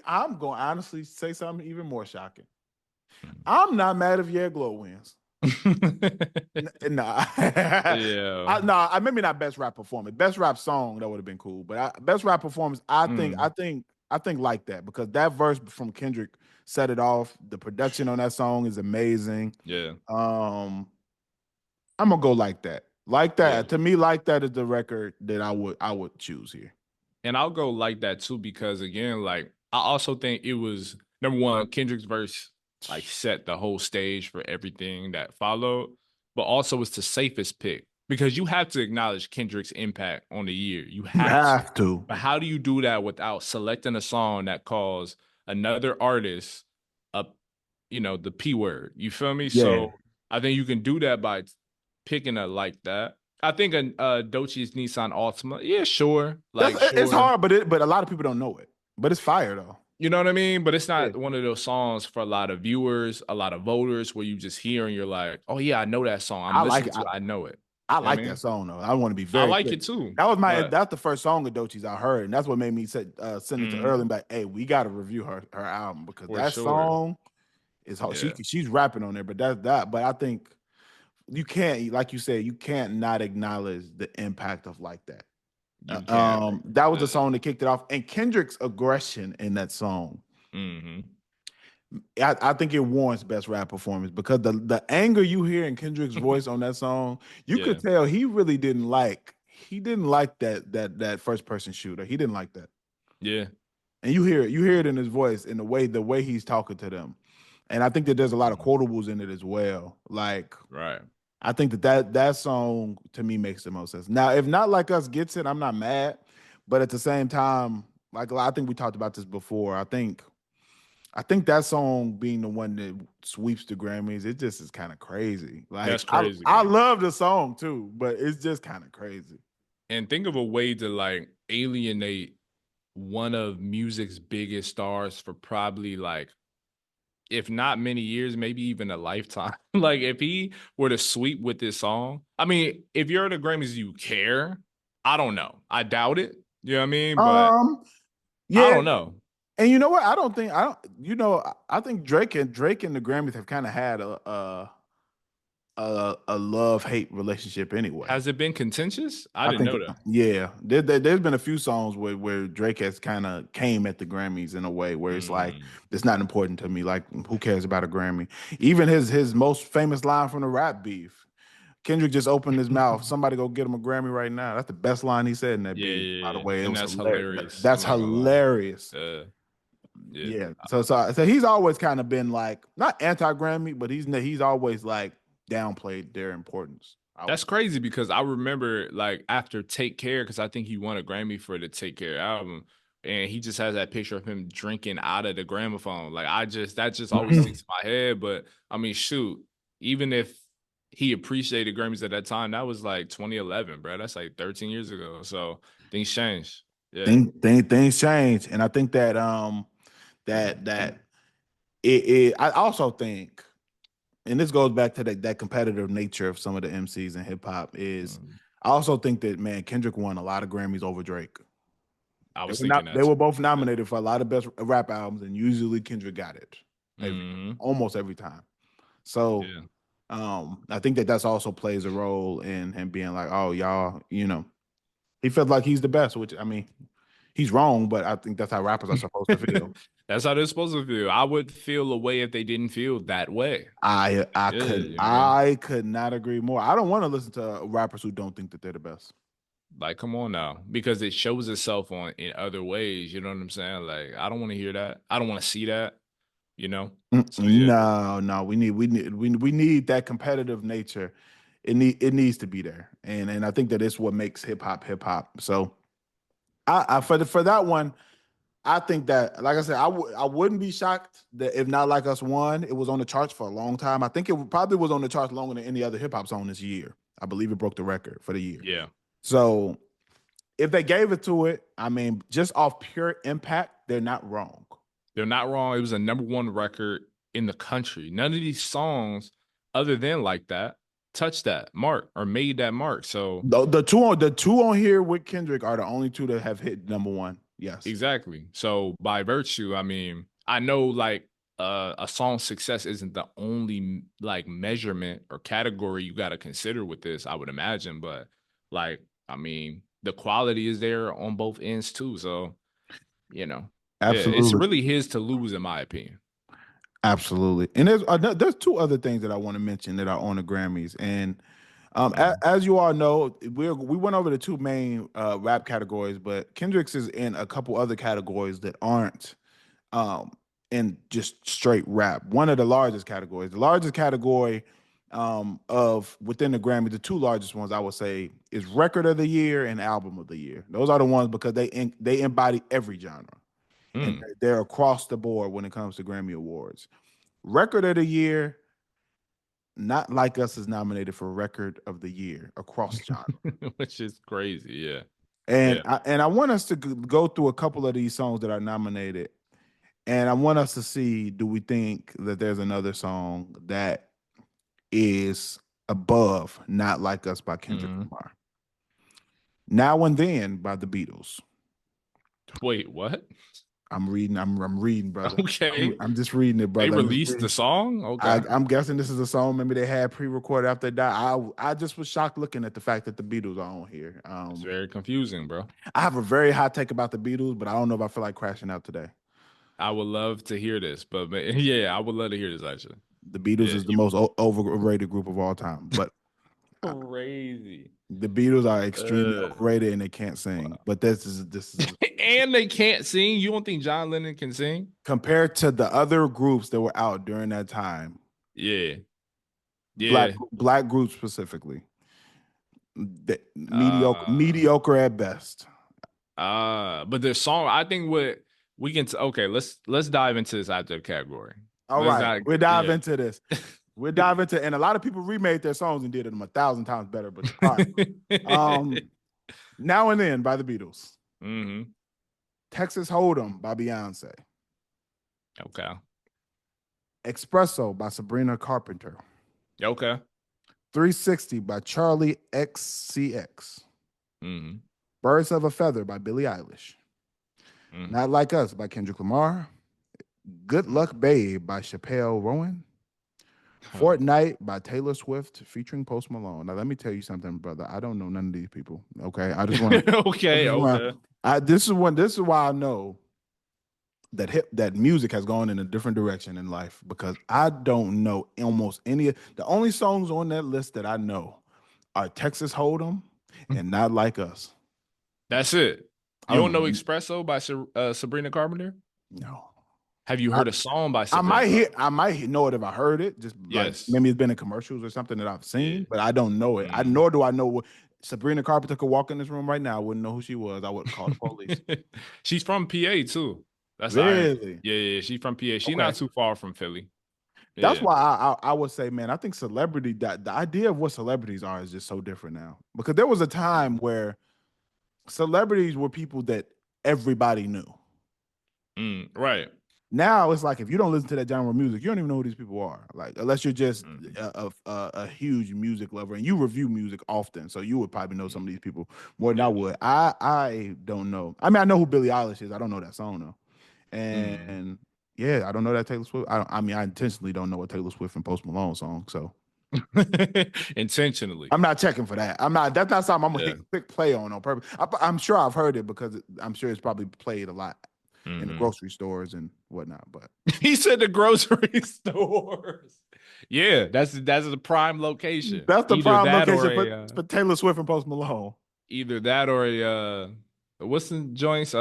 I'm gonna honestly say something even more shocking. I'm not mad if Yeah Glow wins. Nah. Yeah. I maybe not best rap performance. Best rap song, that would have been cool. But best rap performance, Mm. I think Like That because that verse from Kendrick set it off. The production on that song is amazing. Yeah. Um, I'm gonna go Like That. Like Yeah. That to me, Like That is the record that I would choose here. And I'll go like that too, because again, like I also think it was number one, Kendrick's verse like set the whole stage for everything that followed, but also it's the safest pick because you have to acknowledge Kendrick's impact on the year. You You have to. have to. But how do you do that without selecting a song that calls another artist up, the P word? You feel me? Yeah. So I think you can do that by picking a like that. I think a Dochi's Nissan Altima, yeah, sure, like It's sure, hard, but a lot of people don't know it. But it's fire though. you know what I mean. But it's Yeah. not one of those songs for a lot of viewers, a lot of voters, where you just hear and you're like, oh yeah, I know that song. I'm I like listening it. to it. I know it. I You know what like I that mean? song though. I want to be I very like clear. it too. But That's the first song of Doechie's I heard, and that's what made me send it to Earl and be like, hey, we got to review her album because for that sure, song is hard. yeah, She's rapping on there, but that's that. But I think you can't, like you said, you can't not acknowledge the impact of Like That. you can, bro. That was the Yeah. song that kicked it off, and Kendrick's aggression in that song. Mm-hmm. I think it warrants best rap performance because the anger you hear in Kendrick's voice on that song, you Yeah, could tell he really didn't like that first person shooter. He didn't like that. yeah, And you hear it in his voice in the way he's talking to them. And I think that there's a lot of quotables in it as well. Like right. I think that song to me makes the most sense. Now, if Not Like Us gets it, I'm not mad, but at the same time, like I think we talked about this before. I think that song being the one that sweeps the Grammys, it just is kind of crazy. Like That's crazy, I man. love the song too, but it's just kind of crazy. And think of a way to like alienate one of music's biggest stars for probably like, if not many years, maybe even a lifetime. Like if he were to sweep with this song, I mean, if you're at the Grammys, you care. I don't know. I doubt it. You know what I mean? But Um, I yeah, don't know. And you know what? I don't. You know, I think Drake and the Grammys have kind of had a love hate relationship anyway. Has it been contentious? I I didn't think, know that. yeah, there's been a few songs where Drake has kind of came at the Grammys in a way where it's like Mm. it's not important to me. Like, who cares about a Grammy? Even his most famous line from the rap beef, Kendrick just opened his mouth. Somebody go get him a Grammy right now. That's the best line he said in that Yeah, beef. By yeah, the yeah. way, it And was that's hilarious. hilarious. I'm That's not gonna lie. hilarious. Yeah. Yeah. So he's always kind of been like not anti Grammy, but he's always like downplayed their importance. I would That's say. crazy because I remember like after Take Care, because I think he won a Grammy for the Take Care album, and he just has that picture of him drinking out of the gramophone. Like that just always sticks in my head. But I mean, shoot, even if he appreciated Grammys at that time, that was like 2011, bro. That's like 13 years ago. So things changed. Yeah. Things change, and I think that that I also think, and this goes back to that competitive nature of some of the MCs in hip hop is Mm. I also think that man Kendrick won a lot of Grammys over Drake. I They was were not thinking that they were too. both nominated for a lot of best rap albums, and usually Kendrick got it Hmm. almost every time. So Yeah. I think that's also plays a role in him being like, oh y'all, he felt like he's the best, which I mean, he's wrong, but I think that's how rappers are supposed to feel. That's how they're supposed to feel. I would feel a way if they didn't feel that way. Yeah, you know. I could not agree more. I don't want to listen to rappers who don't think that they're the best. Like, come on now, because it shows itself on in other ways. You know what I'm saying? Like, I don't want to hear that. I don't want to see that. You know. So yeah. No, we need that competitive nature. It needs to be there, and I think that it's what makes hip hop. So I for that one, I think that like I said, I wouldn't be shocked that if Not Like Us won. It was on the charts for a long time. I think probably was on the charts longer than any other hip hop song this year. I believe it broke the record for the year. Yeah. So if they gave it to it, I mean, just off pure impact, they're not wrong. They're not wrong. It was a #1 record in the country. None of these songs, other than like that, touched that mark or made that mark. So The two on here with Kendrick are the only two that have hit #1. Yes. exactly. So by virtue, I mean, I know like a song's success isn't the only like measurement or category you got to consider with this, I would imagine, but like I mean, the quality is there on both ends too. So, you know. Yeah, it's Absolutely. really his to lose in my opinion. Absolutely. And there's two other things that I want to mention that are on the Grammys. And Mhm. as you all know, we went over the two main rap categories, but Kendrick's is in a couple other categories that aren't um, in just straight rap. One of the largest categories, the largest category of within the Grammy, the two largest ones I would say is Record of the Year and Album of the Year. Those are the ones because they embody every genre and Mm. they're across the board when it comes to Grammy Awards. Record of the Year, Not Like Us is nominated for Record of the Year across genre. Which is crazy. Yeah. And Yeah. I want us to go through a couple of these songs that are nominated, and I want us to see, do we think that there's another song that is above Not Like Us by Kendrick Mhm. Lamar? Now and Then by the Beatles. Wait, what? I'm reading, brother. Okay. I'm just reading it, They brother. I'm just released the reading. song? Okay. I'm guessing this is a song maybe they had pre-recorded after they died. I just was shocked looking at the fact that the Beatles are on here. It's very confusing, bro. I have a very hot take about the Beatles, but I don't know if I feel like crashing out today. I would love to hear this, but yeah, I would love to hear this actually. The Beatles Yeah, is the you most overrated group of all time, but I- crazy. the Beatles are extremely Uh, overrated and they can't sing. But this is and they can't sing. You don't think John Lennon can sing? compared to the other groups that were out during that time, Yeah. Yeah. black groups specifically, Uh mediocre at best. but the song, I think what we can okay, let's dive into this after category. All Let's right, not we dive yeah. into this. We dive into, and a lot of people remade their songs and did them 1,000 times better. But all right, Now and Then by the Beatles, Hmm. Texas Hold'em by Beyonce, Okay. Espresso by Sabrina Carpenter, Okay. 360 by Charlie XCX, Hmm. Birds of a Feather by Billie Eilish, Not Like Us by Kendrick Lamar. Good Luck Babe by Chappelle Rowan. Fortnite by Taylor Swift featuring Post Malone. Now let me tell you something, brother. I don't know none of these people. Okay, I just want to. Okay. This is why I know that music has gone in a different direction in life because I don't know almost any. The only songs on that list that I know are Texas Hold'em and Not Like Us. That's it. I You don't don't know know. Espresso by Sabrina Carpenter? No. Have you heard a song by I Sabrina might know it if I heard it. Just like Yes. maybe it's been in commercials or something that I've Yeah. seen, but I don't know it. Nor do I know what Sabrina Carpenter could walk in this room right now. I wouldn't know who she was. I would call the police. She's from PA too. That's irony. Really? Yeah, she's from PA. She's Okay. not too far from Philly. That's Yeah. why I would say, man, I think the idea of what celebrities are is just so different now. Because there was a time where celebrities were people that everybody knew. Right. Now it's like if you don't listen to that genre of music, you don't even know who these people are. Like unless you're just a huge music lover and you review music often, so you would probably know some of these people more than I would. I don't know. I mean, I know who Billie Eilish is. I don't know that song though, and yeah, I don't know that Taylor Swift. I mean, I intentionally don't know a Taylor Swift and Post Malone song, so intentionally. I'm not checking for that. I'm not. That's not something I'm gonna click play on purpose. I'm sure I've heard it because I'm sure it's probably played a lot in the grocery stores and whatnot. But he said the grocery stores. Yeah, that's the prime location. That's the either prime that location for Taylor Swift and Post Malone. Either that or a what's the joints?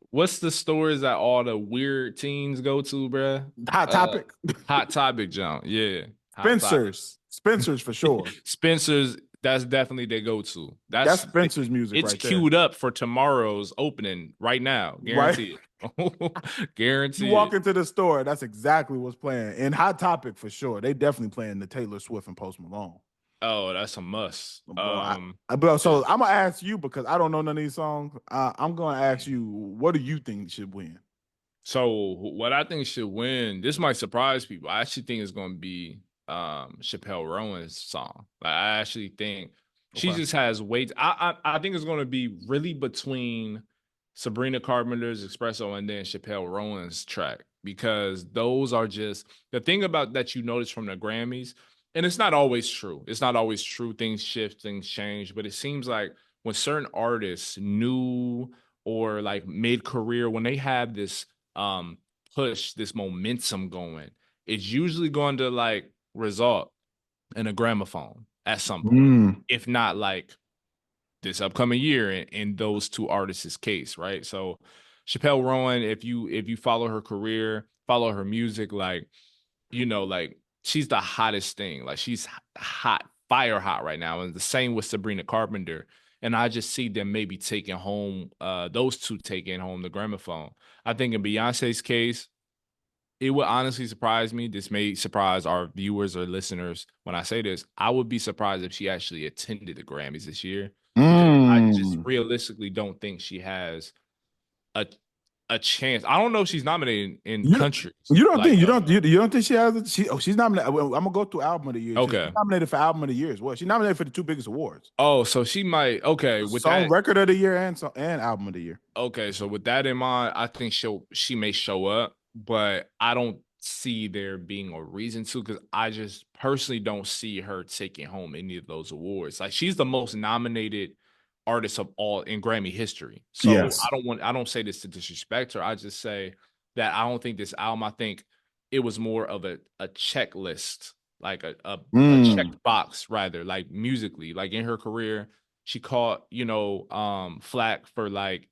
What's the stores that all the weird teens go to, bruh? Hot Topic. Hot Topic jump. Yeah. Spencer's for sure. Spencer's, that's definitely their go-to. That's Spencer's music. It's right queued up for tomorrow's opening right now. Guarantee it. Guarantee. You walk into the store, that's exactly what's playing. And Hot Topic for sure. They definitely playing the Taylor Swift and Post Malone. Oh, that's a must. So I'm gonna ask you because I don't know none of these songs. I'm gonna ask you, what do you think should win? So what I think should win, this might surprise people. I actually think it's gonna be Chappelle Rowan's song. Like, I actually think she just has weight. I think it's gonna be really between Sabrina Carpenter's Espresso and then Chappelle Rowan's track, because those are just the thing about that you notice from the Grammys. And it's not always true. It's not always true. Things shift, things change. But it seems like when certain artists, new or like mid-career, when they have this push, this momentum going, it's usually going to like result in a gramophone at some point. If not like this upcoming year in those two artists' case, right? So Chappelle Rowan, if you follow her career, follow her music, like, you know, like, she's the hottest thing. Like, she's hot, fire hot right now. And the same with Sabrina Carpenter. And I just see them maybe taking home, those two taking home the gramophone. I think in Beyonce's case, it would honestly surprise me. This may surprise our viewers or listeners when I say this. I would be surprised if she actually attended the Grammys this year. I just realistically don't think she has a chance. I don't know if she's nominated in countries. You don't think she has? She's nominated. I'm gonna go through album of the year. Okay, she's nominated for album of the year as well. She's nominated for the two biggest awards. Oh, so she might. Okay, with song that, record of the year and album of the year. Okay, so with that in mind, I think she may show up, but I don't see there being a reason to, because I just personally don't see her taking home any of those awards. Like, she's the most nominated artist of all in Grammy history. So yes. I don't say this to disrespect her. I just say that I don't think this album, I think it was more of a checklist, like a checked box rather, like musically. Like, in her career, she caught, flack for, like,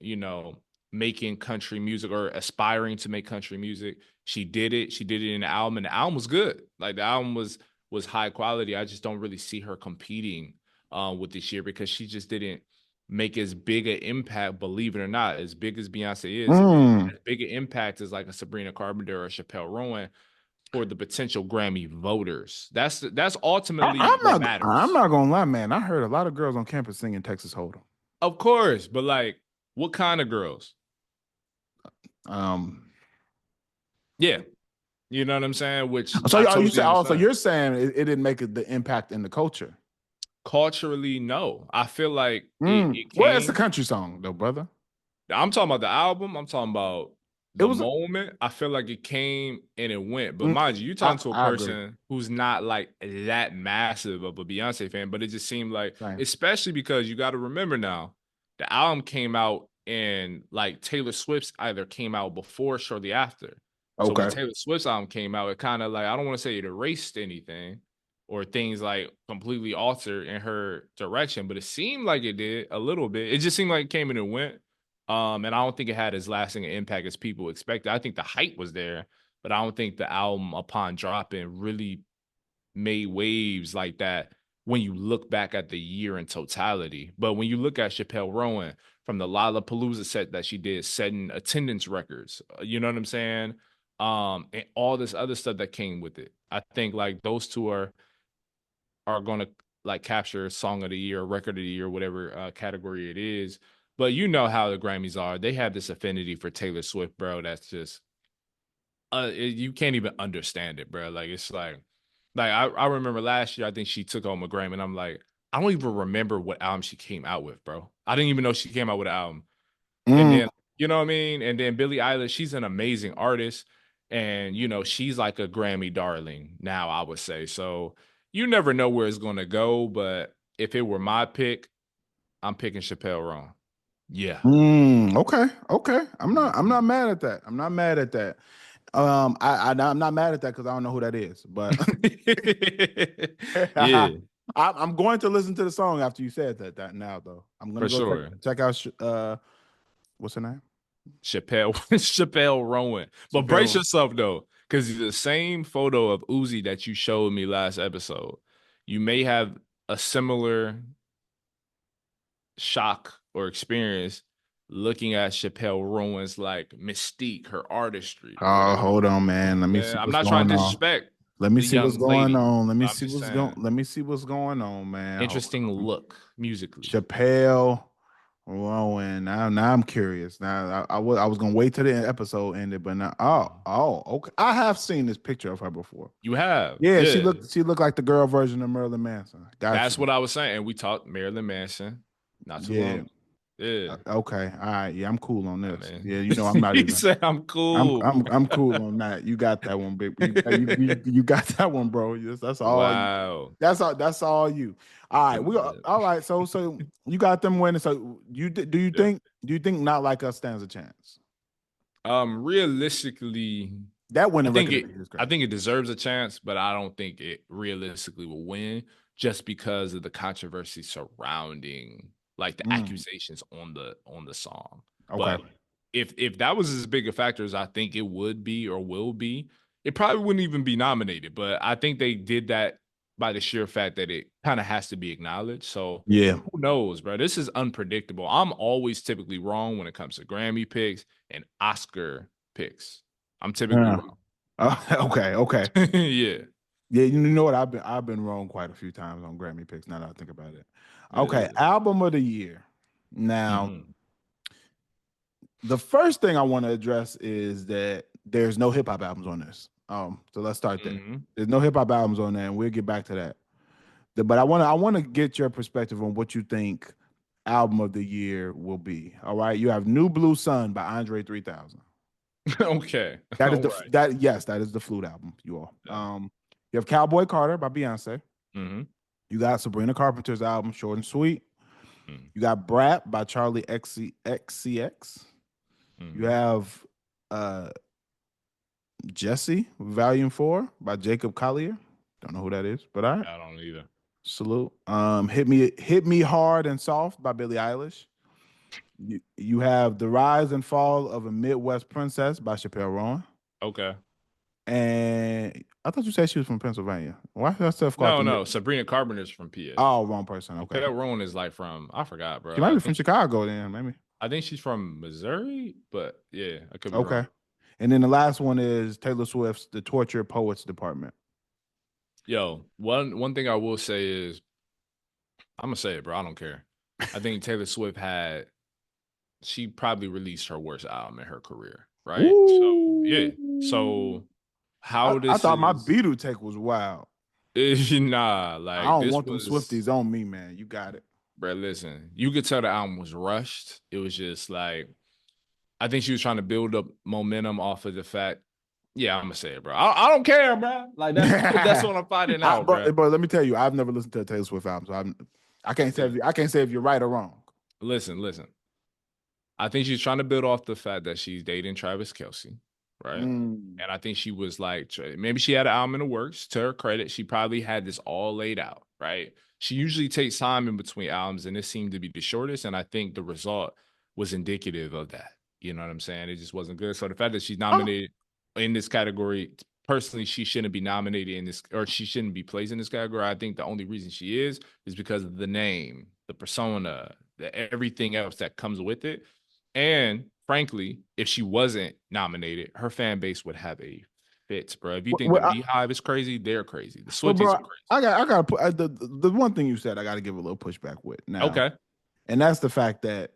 making country music or aspiring to make country music. She did it. She did it in the album, and the album was good. Like, the album was high quality. I just don't really see her competing with this year, because she just didn't make as big an impact, believe it or not, as big as Beyonce is, as big an impact as like a Sabrina Carpenter or Chappelle Rowan for the potential Grammy voters. That's ultimately what matters. I'm not gonna lie, man. I heard a lot of girls on campus singing Texas Hold'em. Of course, but like, what kind of girls? Yeah, you know what I'm saying. Which so you're saying it didn't make the impact in the culture. Culturally, no. I feel like it's a country song though, brother. I'm talking about the album. I'm talking about It the was. moment. I feel like it came and it went. But Mm, mind you, you're talking to a I agree. person who's not like that massive of a Beyonce fan, but it just seemed like, Same. especially because you got to remember now, the album came out and like Taylor Swift's either came out before or shortly after. So when Okay. Taylor Swift's album came out, it kind of like, I don't want to say it erased anything or things like completely altered in her direction, but it seemed like it did a little bit. It just seemed like it came and it went. And I don't think it had as lasting an impact as people expected. I think the hype was there, but I don't think the album upon dropping really made waves like that when you look back at the year in totality. But when you look at Chappelle Rowan from the Lollapalooza set that she did, setting attendance records, you know what I'm saying? And all this other stuff that came with it. I think like those two are going to like capture song of the year, record of the year, whatever category it is. But you know how the Grammys are. They have this affinity for Taylor Swift, bro. That's just you can't even understand it, bro. Like it's like I remember last year, I think she took home a Grammy, and I'm like, I don't even remember what album she came out with, bro. I didn't even know she came out with an album. And Mm, then, you know what I mean? And then Billie Eilish, she's an amazing artist. And, you know, she's like a Grammy darling now, I would say. So you never know where it's going to go. But if it were my pick, I'm picking Chappelle Roan. Yeah. okay. Okay. I'm Mhm. not mad at that. I'm not mad at that. I'm not mad at that because I don't know who that is, but Yeah, I'm going to listen to the song after you said that now though. I'm gonna for go sure. check out what's her name? Chappelle, Chappelle Rowan. But brace Chappelle. yourself though, because the same photo of Uzi that you showed me last episode, you may have a similar shock or experience looking at Chappelle Rowan's like mystique, her artistry or Oh, whatever. hold on, man. Let me see I'm what's not trying going to on. disrespect Let me the see what's young going lady, on. Let me but I'm see just what's going. saying Let me see what's going on, man. Hold interesting on. look musically. Chappelle Rowan. Now I'm curious. Now I was gonna wait till the episode ended, but now okay. I have seen this picture of her before. You have, Yeah, yeah. she looked like the girl version of Marilyn Manson. Got That's you. what I was saying. And we talked Marilyn Manson not too long Yeah. ago. Yeah. Okay. All right. Yeah, I'm cool on I this. mean, Yeah, you know I'm not he even. said I'm cool. I'm cool on that. You got that one, big. You got that one, bro. Yes, that's all. Wow. That's all you. All right. We Yeah. all right. So you got them winning. So Yeah. do you think Not Like Us stands a chance? Realistically, That I winning think record of it the year is I crazy. think it deserves a chance, but I don't think it realistically will win just because of the controversy surrounding like the Mm, accusations on the song. okay. But if that was as big a factor as I think it would be or will be, it probably wouldn't even be nominated. But I think they did that by the sheer fact that it kind of has to be acknowledged. So Yeah. who knows, bro? This is unpredictable. I'm always typically wrong when it comes to Grammy picks and Oscar picks. I'm typically Yeah. wrong. Okay. Okay. Yeah. Yeah. You know what? I've been wrong quite a few times on Grammy picks. Now that I think about it. Okay. Yeah. Album of the year. Now, Mhm. the first thing I want to address is that there's no hip hop albums on this. So let's start there. Mhm. There's no hip hop albums on there, and we'll get back to that. But I want to get your perspective on what you think album of the year will be. All right, you have New Blue Sun by Andre 3000. Okay. That is All the right. that is the flute album. You all. Yeah. You have Cowboy Carter by Beyonce. Mhm. You got Sabrina Carpenter's album Short and Sweet. Mhm. You got Brat by Charlie XCX. You Mhm. have uh Jesse, Volume 4 by Jacob Collier. Don't know who that is, but all right. I don't either. Salute. Hit Me Hard and Soft by Billie Eilish. You have The Rise and Fall of a Midwest Princess by Chappelle Rowan. Okay. And I thought you said she was from Pennsylvania. Why is that stuff called No, the Mid? no. Sabrina Carpenter's from PA. Oh, wrong person. Okay. Chappelle Roan is like from I forgot, She bro. might be from Chicago then, maybe. I think she's from Missouri, but yeah, I could be Okay. wrong. And then the last one is Taylor Swift's The Torture Poets Department. Yo, one thing I will say is I'm gonna say it, bro. I don't care. I think Taylor Swift had she probably released her worst album in her career, right? So yeah. Ooh. So how I this thought my is Beatle take was wild. nah, I like don't this want them was, Swifties on me, man. You got it. bro. Listen, you could tell the album was rushed. It was just like I think she was trying to build up momentum off of the fact. Yeah, I'm gonna say it, bro. I don't care, bro. Like that's what I'm finding out, bro. But let me tell you, I've never listened to a Taylor Swift album, so I can't say I can't say if you're right or wrong. Listen. I think she's trying to build off the fact that she's dating Travis Kelce, right? Mm. And I think she was like, maybe she had an album in the works. To her credit, she probably had this all laid out, right? She usually takes time in between albums, and this seemed to be the shortest. And I think the result was indicative of that. You know what I'm saying? It just wasn't good. So the fact that she's Oh, nominated in this category, personally, she shouldn't be nominated in this, or she shouldn't be placed in this category. I think the only reason she is because of the name, the persona, everything else that comes with it. And frankly, if she wasn't nominated, her fan base would have a fit, bro. If you think the well, Beehive is crazy, they're crazy. The well, Swifties bro, are crazy. I got to put the one thing you said. I got to give a little pushback with now, Okay. and that's the fact that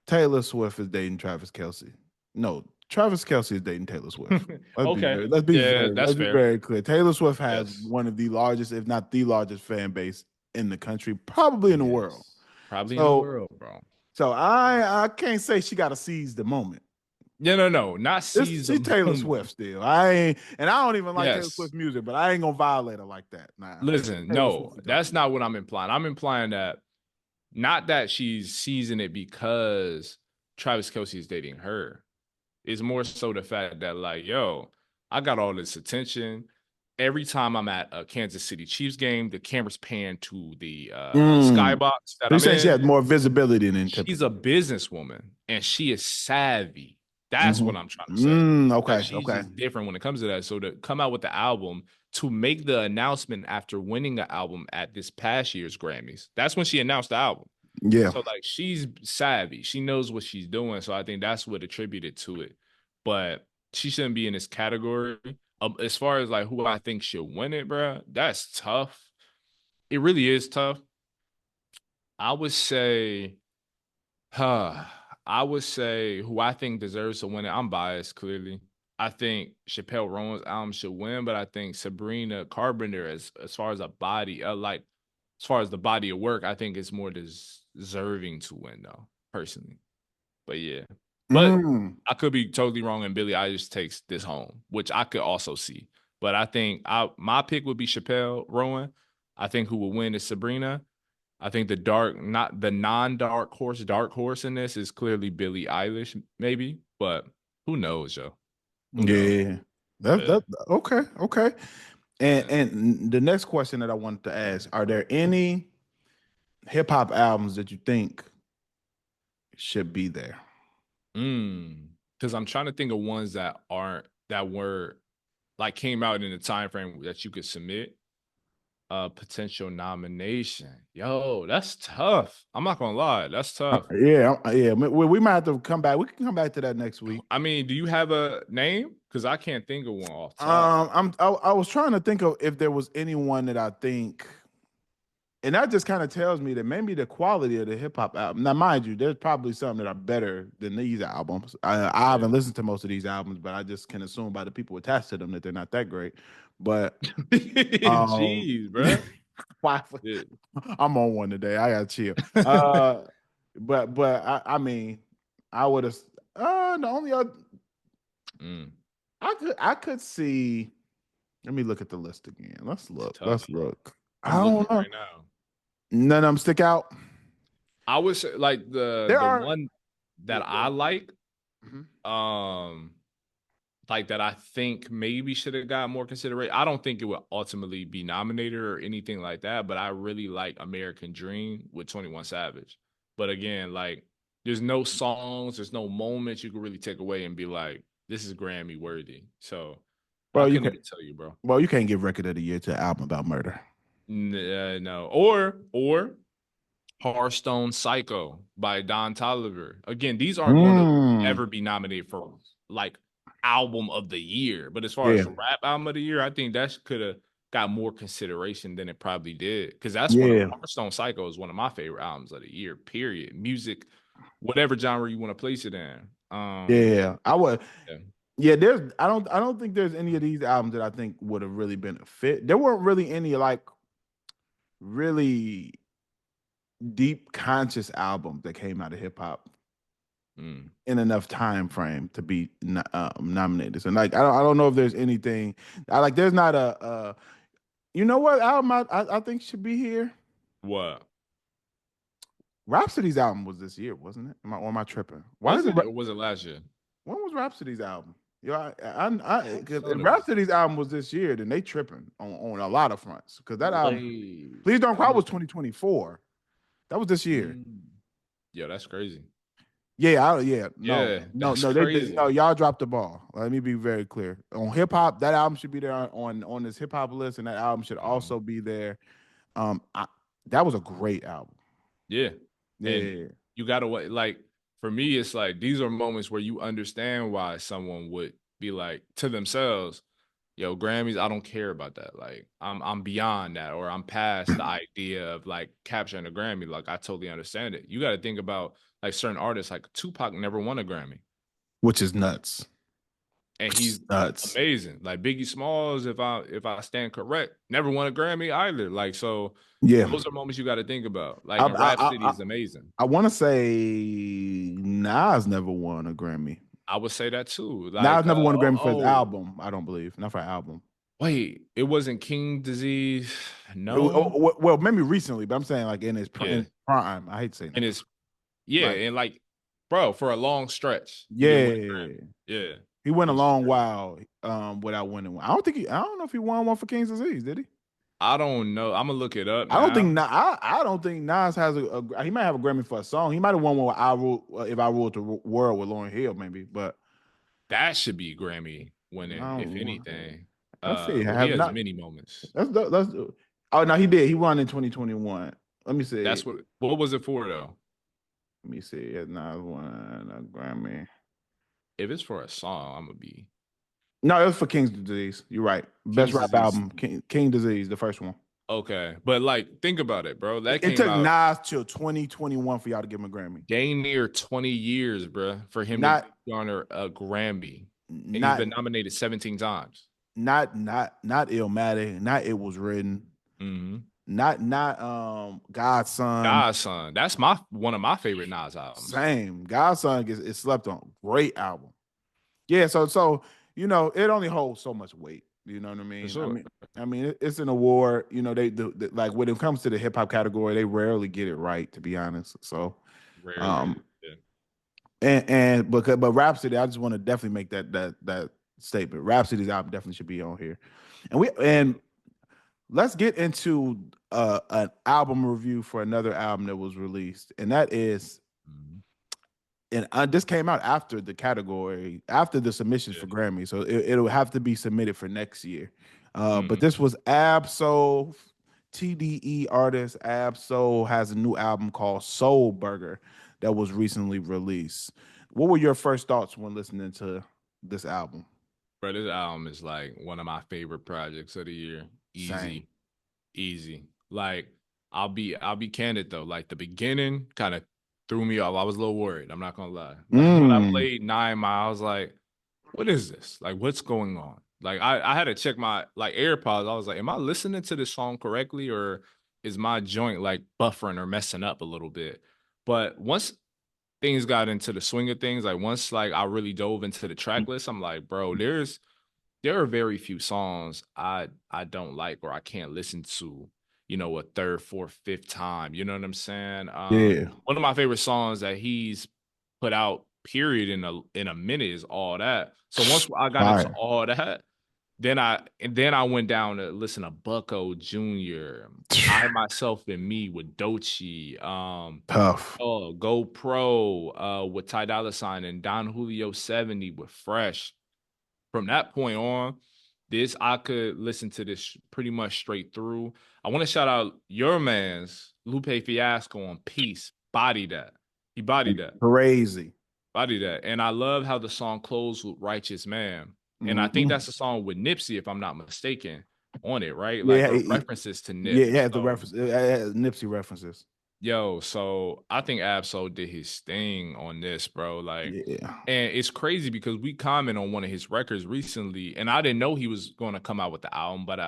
Taylor Swift is dating Travis Kelce. No, Travis Kelce is dating Taylor Swift. Okay. Yeah, that's Let's be fair. very clear. Taylor Swift has Yes. one of the largest, if not the largest, fan base in the country, probably in the world. Yes. Probably in the So, world, bro. so I can't say she got to seize the moment. No. Not seize the She's Taylor moment. Swift still. I ain't, and I don't even like Taylor Yes. Swift music, but I ain't gonna violate her like that. Nah, Listen, Taylor no, Swift we that's talking not what I'm implying. I'm implying that not that she's seizing it because Travis Kelce is dating her. It's more so the fact that, like, yo, I got all this attention. Every time I'm at a Kansas City Chiefs game, the camera's pan to the about. skybox that So you I'm saying she has in. more visibility than She's a typical? businesswoman and she is savvy. That's Mm-hmm. what I'm trying to say. Like, Okay, she's okay. just different when it comes to that. So to come out with the album, to make the announcement after winning the album at this past year's Grammys, that's when she announced the album. Yeah. So like she's savvy. She knows what she's doing. So I think that's what attributed to it. But she shouldn't be in this category. As far as like who I think should win it, bro, that's tough. It really is tough. I would say, I would say who I think deserves to win it. I'm biased, clearly. I think Chappelle Rowan's album should win, but I think Sabrina Carpenter, as far as a body, like as far as the body of work, I think it's more deserving to win, though, personally. But yeah, but Mm. I could be totally wrong, and Billie Eilish takes this home, which I could also see. But I think my pick would be Chappelle Rowan. I think who will win is Sabrina. I think not the non-dark horse, dark horse in this is clearly Billie Eilish, maybe, but who knows, yo? Who knows? Yeah. That Yeah. that okay, okay. Yeah. And the next question that I wanted to ask, are there any hip hop albums that you think should be there? Because I'm trying to think of ones that were like came out in the time frame that you could submit a potential nomination. Yo, that's tough. I'm not gonna lie, that's tough. Yeah. We might have to come back. We can come back to that next week. I mean, do you have a name? Because I can't think of one off top. I was trying to think of if there was anyone that I think, and that just kind of tells me that maybe the quality of the hip hop album. Now, mind you, there's probably some that are better than these albums. I Yeah. haven't listened to most of these albums, but I just can assume by the people attached to them that they're not that great. But Jeez, bro. why- Yeah. I'm on one today. I got chill. But I mean, I would have. The only other Mm, I could see. Let me look at the list again. Let's it's look. tough. Let's look. I I'm looking don't know. right now. None of them stick out. I would say like There the are. one that Go I ahead. Mhm. like that I think maybe should have got more consideration. I don't think it would ultimately be nominated or anything like that, but I really like American Dream with 21 Savage. But again, like there's no songs, there's no moments you can really take away and be like, this is Grammy worthy. So I Well, you couldn't can. even tell you, bro. Well, you can't give record of the year to an album about murder. No. Or Hearthstone Psycho by Don Toliver. Again, these aren't going to Mm, ever be nominated for like album of the year. But as far as yeah. rap album of the year, I think that could have got more consideration than it probably did. Because that's one of Yeah. Hearthstone Psycho is one of my favorite albums of the year, period. Music, whatever genre you want to place it in. Yeah. I would. Yeah. Yeah, there's I don't think there's any of these albums that I think would have really been a fit. There weren't really any like really deep conscious albums that came out of hip hop Mm. in enough time frame to be nominated. So like I don't know if there's anything I like. There's not a you know what album I think should be here. What Rhapsody's album was this year, wasn't it? Am I tripping? Why was is it? it, or was it last year? When was Rhapsody's album? Yo, I cause thought if it was. Rhapsody's album was this year, then they tripping on a lot of fronts. Cause that album, Wait, Please Don't Cry let me was see. 2024. That was this year. Mm. Yeah, that's crazy. Yeah, no, Yeah, no, that's no. crazy. No, y'all dropped the ball. Let me be very clear. On hip hop, that album should be there on this hip hop list, and that album should Mhm. also be there. Um, I, that was a great album. Yeah. And Yeah, you gotta wait. Like for me, it's like these are moments where you understand why someone would be like to themselves, yo, Grammys, I don't care about that. Like I'm beyond that, or I'm past the idea of like capturing a Grammy. Like I totally understand it. You gotta think about like certain artists, like Tupac never won a Grammy. which is nuts. And Which he's is nuts. amazing. Like Biggie Smalls, if I stand correct, never won a Grammy either. Like so Yeah, those are moments you gotta think about. Like I and I Rhapsody I, is amazing. I want to say Nas never won a Grammy. I would say that too. Nas Like, never won a Grammy for his oh, album. I don't believe, not for an album. wait, it wasn't King Disease. No, Well, maybe recently, but I'm saying like in yeah, his prime. I hate saying and that. it's yeah, Like, and like, bro, for a long stretch, he didn't win a yeah, Grammy. Yeah, he went a which is long crazy. while without winning one. I don't know if he won one for King's Disease, did he? I don't know. I'm gonna look it up I don't now. think I don't think Nas has he might have a Grammy for a song. He might have won one with I Rule If I Ruled the World with Lauryn Hill, maybe. But That should be Grammy winning, I if don't, anything. let's see. But he Have has not. many moments. Let's do. Oh no, he did. He won in 2021. Let me see. That's what was it for though? Let me see. Has Nas won a Grammy? If it's for a song, I'm gonna be No, it was for King's Disease. You're right. Best King's rap Disease. album, King Disease, the first one. Okay, but like, think about it, bro. That It came took out Nas till 2021 for y'all to give him a Grammy. dang near 20 years, bro, for him to Not, garner a Grammy. And he's not, been nominated 17 times. not Illmatic. Not It Was Written. Mm-hmm. Not Godson. Godson. That's my one of my favorite Nas albums. Same. Godson is slept on. Great album. Yeah. So it only holds so much weight. You know what I For mean? sure. It's an award. You know, like when it comes to the hip hop category, they rarely get it right, to be honest. So, Rarely. um, Yeah. and but Rhapsody, I just want to definitely make that statement. Rhapsody's album definitely should be on here, and let's get into an album review for another album that was released, and that is, Mhm. and this came out after the category, after the submissions Yeah. for Grammy, so it'll have to be submitted for next year. But Mhm. this was Absol, TDE artist Absol has a new album called Soul Burger that was recently released. What were your first thoughts when listening to this album? Bro, this album is like one of my favorite projects of the year. Same. Easy, easy. Like I'll be candid though. Like the beginning kind of threw me off. I was a little worried. I'm not gonna lie. Like when I Mm, played 9 Miles, like, what is this? Like, what's going on? Like I had to check my like AirPods. I was like, am I listening to this song correctly, or is my joint like buffering or messing up a little bit? But once things got into the swing of things, like once like I really dove into the track list, I'm like, bro, there are very few songs I don't like or I can't listen to, a third, fourth, fifth time. You know what I'm saying? yeah. One of my favorite songs that he's put out, period, in a minute is All That. So once I got into Fire. All That, then I went down to listen to Bucko Jr., I Myself and Me with Doechii, Tough. GoPro with Ty Dolla Sign, and Don Julio 70 with Fresh. From that point on, this I could listen to this pretty much straight through. I want to shout out your man's Lupe Fiasco on Peace. Body that. He bodied that. Crazy. Body that. And I love how the song closed with Righteous Man. And I think Mhm. that's a song with Nipsey, if I'm not mistaken, on it, right? Like, Yeah, or references to yeah, Nip. it has the So reference. It has Nipsey references. yo, so I think Absol did his thing on this, bro. Like, Yeah. and it's crazy because we comment on one of his records recently, and I didn't know he was going to come out with the album, but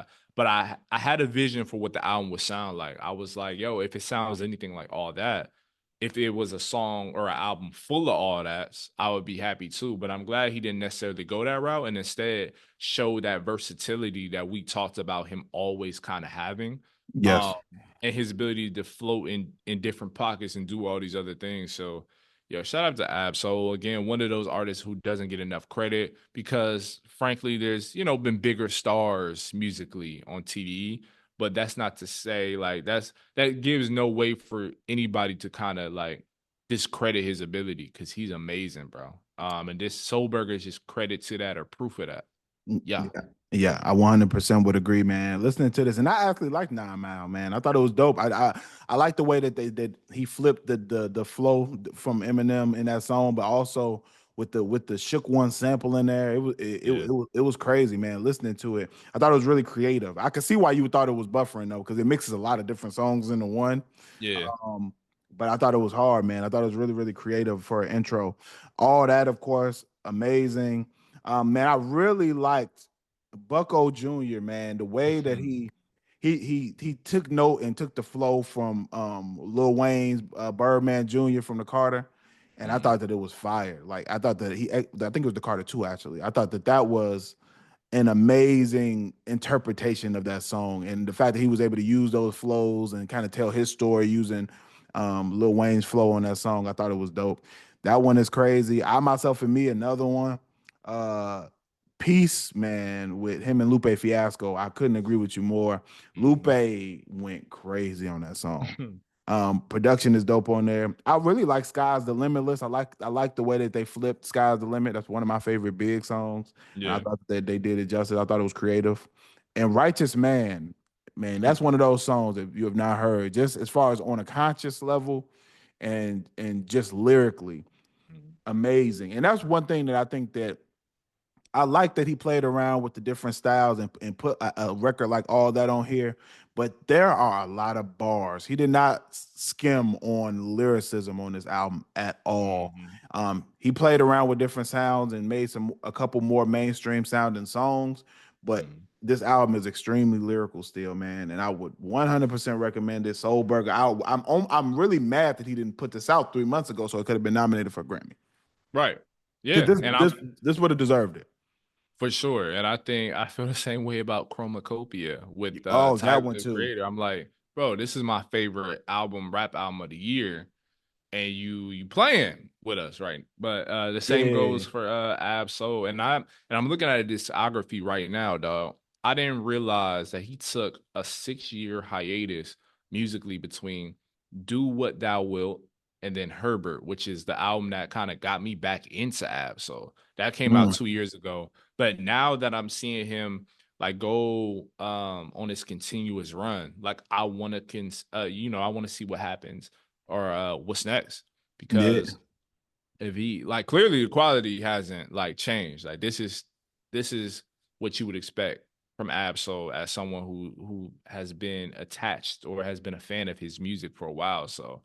I had a vision for what the album would sound like. I was like, yo, if it sounds anything like All That, if it was a song or an album full of all that, I would be happy too. But I'm glad he didn't necessarily go that route and instead show that versatility that we talked about him always kind of having. Um, Yes. and his ability to float in different pockets and do all these other things. So yeah, shout out to Ab. So again, one of those artists who doesn't get enough credit because frankly, there's been bigger stars musically on TV, but that's not to say like that gives no way for anybody to kind of like discredit his ability because he's amazing, bro. And this Soul Burger is just credit to that or proof of that. Yeah. Yeah, yeah, I 100% would agree, man. Listening to this, and I actually like 9 Mile, man. I thought it was dope. I like the way that he flipped the flow from Eminem in that song, but also with the Shook One sample in there. Yeah. It was crazy, man. Listening to it, I thought it was really creative. I could see why you thought it was buffering though, because it mixes a lot of different songs into one. Yeah. Um, but I thought it was hard, man. I thought it was really, really creative for an intro. All that, of course, amazing. Man, I really liked Bucko Jr., man, the way that Mhm. he took note and took the flow from Lil Wayne's Birdman Jr. from the Carter, and I Mhm. thought that it was fire. Like I thought that I think it was the Carter 2 actually. I thought that that was an amazing interpretation of that song, and the fact that he was able to use those flows and kind of tell his story using Lil Wayne's flow on that song, I thought it was dope. That one is crazy. I myself and me another one. Uh, Peace, man, with him and Lupe Fiasco. I couldn't agree with you more. Lupe Mhm. went crazy on that song. Production is dope on there. I really like Sky's the Limitless. I like the way that they flipped Sky's the Limit. That's one of my favorite big songs. And I Yeah. thought that they did it justice. I thought it was creative. And Righteous Man, man, that's one of those songs that you have not heard, just as far as on a conscious level and just lyrically, Mhm. amazing. And that's one thing that I think that I like that he played around with the different styles and put a record like all that on here. But there are a lot of bars. He did not skim on lyricism on this album at all. Mhm. He played around with different sounds and made a couple more mainstream sounding songs. But Mhm. this album is extremely lyrical still, man. And I would 100% recommend it. Soul Burger. I'm really mad that he didn't put this out 3 months ago, so it could have been nominated for a Grammy. Right. Because Yeah. And I'm this would have deserved it. for sure. And I think I feel the same way about Chromacopia with Oh, that Tyler one the too. Creator. I'm like, bro, this is my favorite album, rap album of the year. And you playing with us, right? But the same Yeah. goes for Ab Soul. And I'm looking at a discography right now, dog. I didn't realize that he took a 6-year hiatus musically between Do What Thou Wilt and then Herbert, which is the album that kind of got me back into Ab Soul. That came out Mm. 2 years ago. But now that I'm seeing him like go on this continuous run, like I want to I want to see what happens or what's next Yeah. because if he like clearly the quality hasn't like changed. Like this is what you would expect from Absol as someone who has been attached or has been a fan of his music for a while. So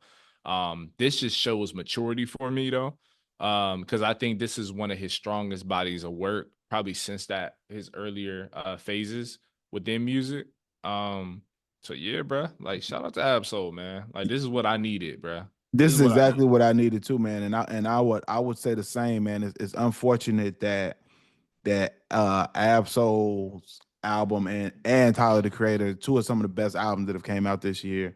this just shows maturity for me though. Because I think this is one of his strongest bodies of work, probably since that his earlier phases within music. Um so yeah, bro. Like shout out to Absol, man. Like this is what I needed, bro. This This is is what I exactly needed. what I needed too, man. And I would say the same, man. It's unfortunate that Absol's album and Tyler the Creator, two of some of the best albums that have came out this year,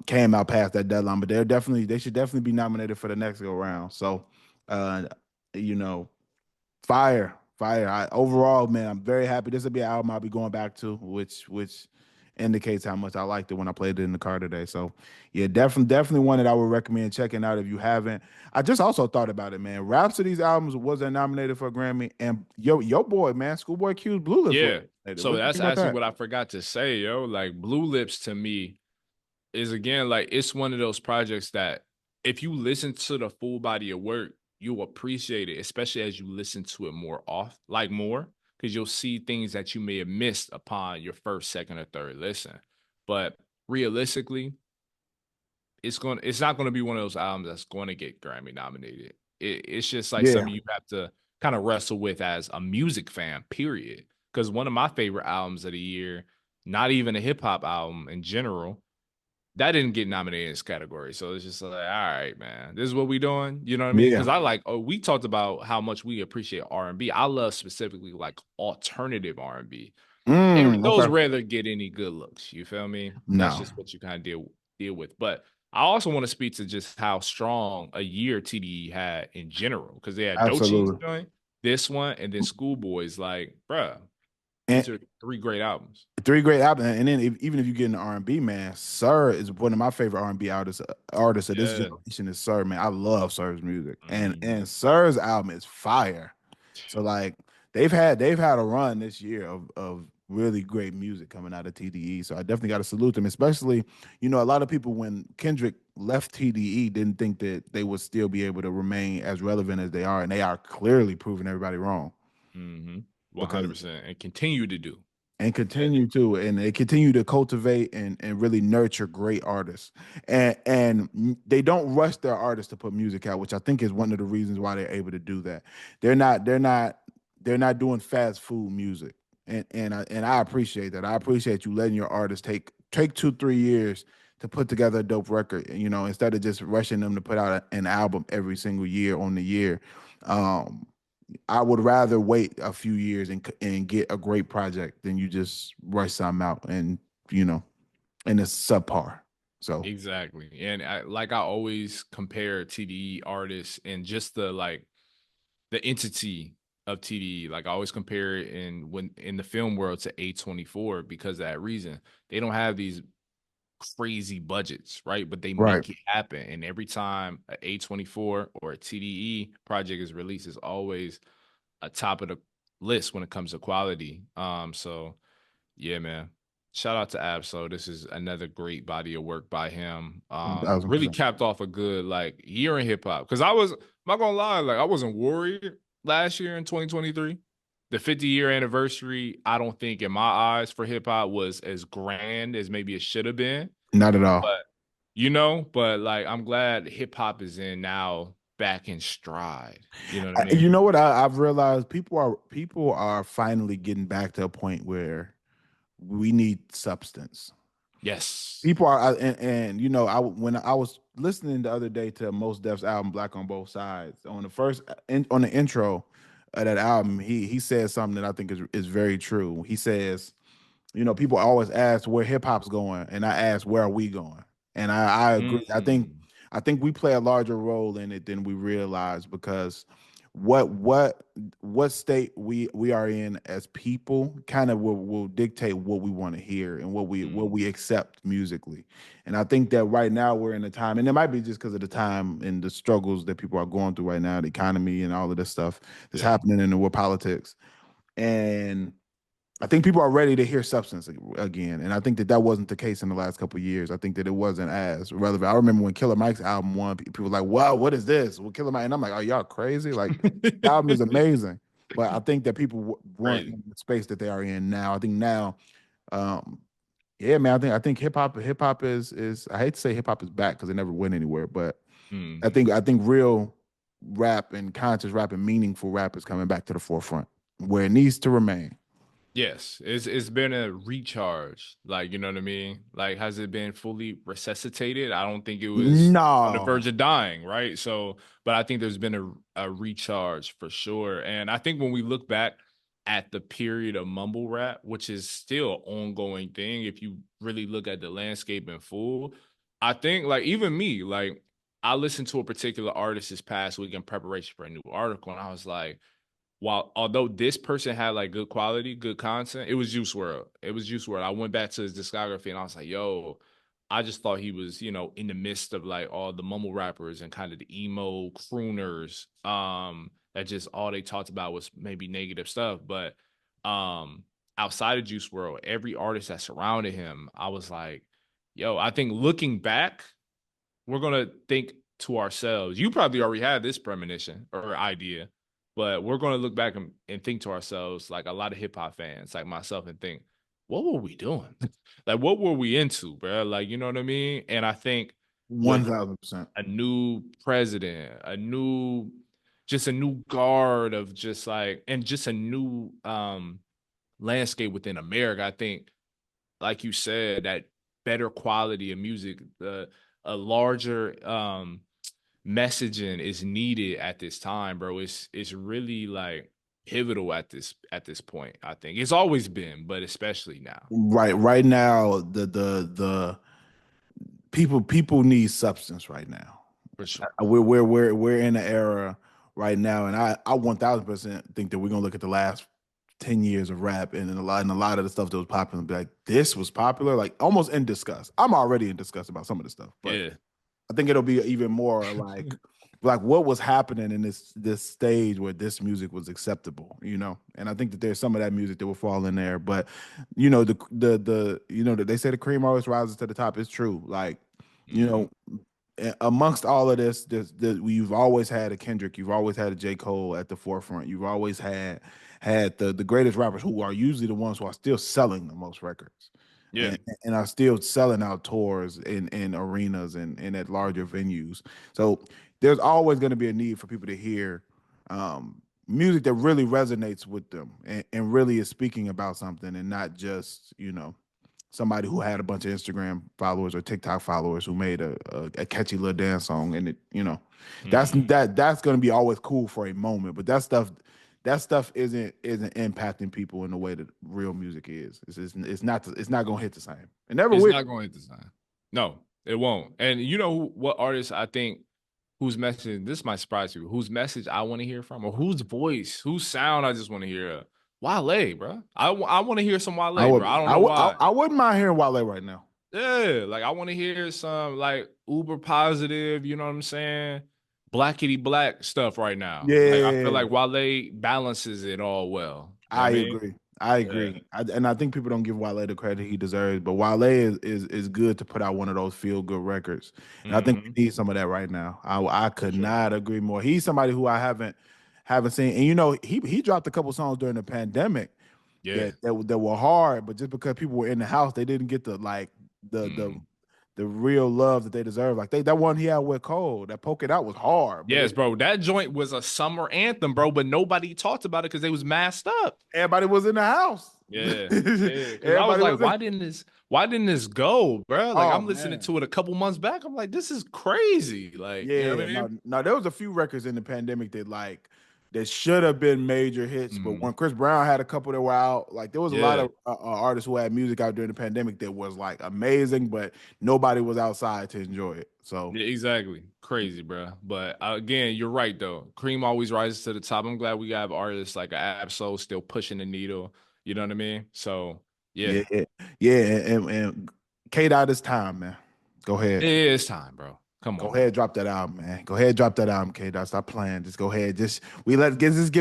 came out past that deadline. But they should definitely be nominated for the next go round. So uh, you know, fire, fire. Overall, man, I'm very happy. This will be an album I'll be going back to, which indicates how much I liked it when I played it in the car today. So, yeah, definitely one that I would recommend checking out if you haven't. I just also thought about it, man. Rhapsody's albums was they nominated for a Grammy, and your boy, man, Schoolboy Q's Blue Lips was Yeah. nominated. So What you that's think about actually that? what I forgot to say, yo. Like Blue Lips to me is again like it's one of those projects that if you listen to the full body of work, you'll appreciate it, especially as you listen to it more off, like more, because you'll see things that you may have missed upon your first, second, or third listen. But realistically, it's not gonna be one of those albums that's going to get Grammy nominated. It's just like Yeah, something you have to kind of wrestle with as a music fan, period. Because one of my favorite albums of the year, not even a hip hop album in general, that didn't get nominated in this category. So it's just like, all right, man, this is what we doing. You know what I mean? Yeah, Because we talked about how much we appreciate R&B. I love specifically like alternative R&B. Those okay. rarely get any good looks. You feel me? That's No, just what you kind of deal with. But I also want to speak to just how strong a year TDE had in general because they had Dochi's absolutely. joint, this one, and then Schoolboy's. Like, bruh, And these are three great albums. three great albums, and then even if you get into R&B, man, Sir is one of my favorite R&B artists of this Yeah. generation. Is Sir, man. I love Sir's music, and Mhm. Sir's album is fire. So like they've had a run this year of really great music coming out of TDE. So I definitely got to salute them, especially a lot of people when Kendrick left TDE didn't think that they would still be able to remain as relevant as they are, and they are clearly proving everybody wrong Mhm. because 100%. And continue to do. and continue to and they continue to cultivate and really nurture great artists and they don't rush their artists to put music out, which I think is one of the reasons why they're able to do that. They're not doing fast food music, and I appreciate that. I appreciate you letting your artists take 2-3 years to put together a dope record, instead of just rushing them to put out an album every single year on the year. um I would rather wait a few years and get a great project than you just rush something out you know and it's subpar. So Exactly. And I always compare TDE artists and just the entity of TDE. Like I always compare it in the film world to A24 because of that reason. They don't have these crazy budgets, right? But they right, make it happen. And every time a A24 or a TDE project is released, it's always a top of the list when it comes to quality. So yeah, man. Shout out to Absol. This is another great body of work by him. thousand Really percent. capped off a good like year in hip hop. Cause I'm not gonna lie, like I wasn't worried last year in 2023. The 50-year anniversary, I don't think in my eyes for hip hop was as grand as maybe it should have been. Not at all. But but like I'm glad hip hop is in now back in stride. You know what I mean? You know what I've realized? People are finally getting back to a point where we need substance. Yes. People are, and I when I was listening the other day to Most Def's album Black on Both Sides, on on the intro of that album, he says something that I think is very true. He says, people always ask where hip hop's going, and I ask where are we going, and I agree. Mm. I think we play a larger role in it than we realize, because what what what state we are in as people kind of will dictate what we want to hear and what we Mm. accept musically. And I think that right now we're in a time, and it might be just because of the time and the struggles that people are going through right now, the economy and all of this stuff that's Yeah. happening in the world politics. And I think people are ready to hear substance again, and I think that wasn't the case in the last couple of years. I think that it wasn't as relevant. I remember when Killer Mike's album won, people were like, "Wow, what is this?" Well, Killer Mike, and I'm like, "Are y'all crazy? Like, the album is amazing." But I think that people weren't Crazy. in the space that they are in now. I think now, um, yeah, man. I think hip hop is. I hate to say hip hop is back because it never went anywhere, but Mhm. I think real rap and conscious rap and meaningful rap is coming back to the forefront where it needs to remain. Yes, it's been a recharge. Like, you know what I mean? Like, has it been fully resuscitated? I don't think it was on the No. verge of dying, right? So, but I think there's been a recharge for sure. And I think when we look back at the period of mumble rap, which is still an ongoing thing, if you really look at the landscape in full, I think like even me, like I listened to a particular artist this past week in preparation for a new article, and I was like, while although this person had like good quality, good content, it was Juice World. It was Juice World. I went back to his discography and I was like, yo, I just thought he was, in the midst of like all the mumble rappers and kind of the emo crooners. That just all they talked about was maybe negative stuff. But outside of Juice World, every artist that surrounded him, I was like, yo, I think looking back, we're gonna think to ourselves. You probably already had this premonition or idea, but we're gonna look back and think to ourselves, like a lot of hip hop fans, like myself, and think, what were we doing? Like, what were we into, bro? Like, you know what I mean? And I think with 1000%. a new president, just a new guard of just like, and just a new landscape within America, I think like you said, that better quality of music, a larger messaging is needed at this time, bro. It's really like pivotal at this point. I think it's always been, but especially now. Right now, the people need substance right now. For sure. We're in an era right now, and I 1000% think that we're gonna look at the last 10 years of rap and a lot of the stuff that was popular and be like, this was popular, like almost in disgust. I'm already in disgust about some of the stuff, but Yeah. I think it'll be even more like what was happening in this stage where this music was acceptable, you know. And I think that there's some of that music that will fall in there, but you know the you know that they say the cream always rises to the top. It's true, like you Hmm. know amongst all of this, you've always had a Kendrick, you've always had a J. Cole at the forefront. You've always had the greatest rappers who are usually the ones who are still selling the most records Yeah. and are still selling out tours in arenas and at larger venues. So there's always going to be a need for people to hear music that really resonates with them and really is speaking about something and not just, you know, somebody who had a bunch of Instagram followers or TikTok followers who made a catchy little dance song and it, you know, Hmm. that's going to be always cool for a moment, but that stuff isn't impacting people in the way that real music is. It's not going to hit the same. It never It's will. not going to design. No, it won't. And you know what artist I think whose message this might surprise you, whose message I want to hear from, or whose voice, whose sound I just want to hear. Wale, bro. I want to hear some I Wale, bro. would I don't I know would I, why. I wouldn't mind hearing Wale right now. Yeah, like I want to hear some like uber positive, you know what I'm saying? Blackity black stuff right now. Like I feel Yeah, like Wale balances it all well. You know I what I mean? agree. I Yeah, agree. And I think people don't give Wale the credit he deserves, but Wale is good to put out one of those feel good records. And I think hmm, we need some of that right now. I for could sure. not agree more. He's somebody who I haven't seen. And you know, he dropped a couple songs during the pandemic Yeah. that were hard, but just because people were in the house, they didn't get the like the the Mhm. the real love that they deserve. Like that one he had with Cole, that Poke It Out was hard, but Yes, bro. That joint was a summer anthem, bro, but nobody talked about it because they was masked up. everybody was in the house. Yeah. Yeah. Cause I was Everybody like, was in. why didn't this go, bro? Like Oh I'm listening man. to it a couple months back. I'm like, this is crazy. Like, you know what Yeah, I no, mean? no, there was a few records in the pandemic that should have been major hits, but Mm, when Chris Brown had a couple that were out, like there was a lot yeah. of artists who had music out during the pandemic that was like amazing, but nobody was outside to enjoy it. So Yeah, exactly. Crazy, bro. But again, you're right though. Cream always rises to the top. I'm glad we have artists like Absol still pushing the needle. You know what I mean? So yeah, yeah. yeah, and K Dot is time, man. Go ahead. Yeah, it's time, bro. Come Go on, man. ahead, drop that album, man. Go ahead, drop that album, K. Dot. Stop playing. Just go ahead. Just give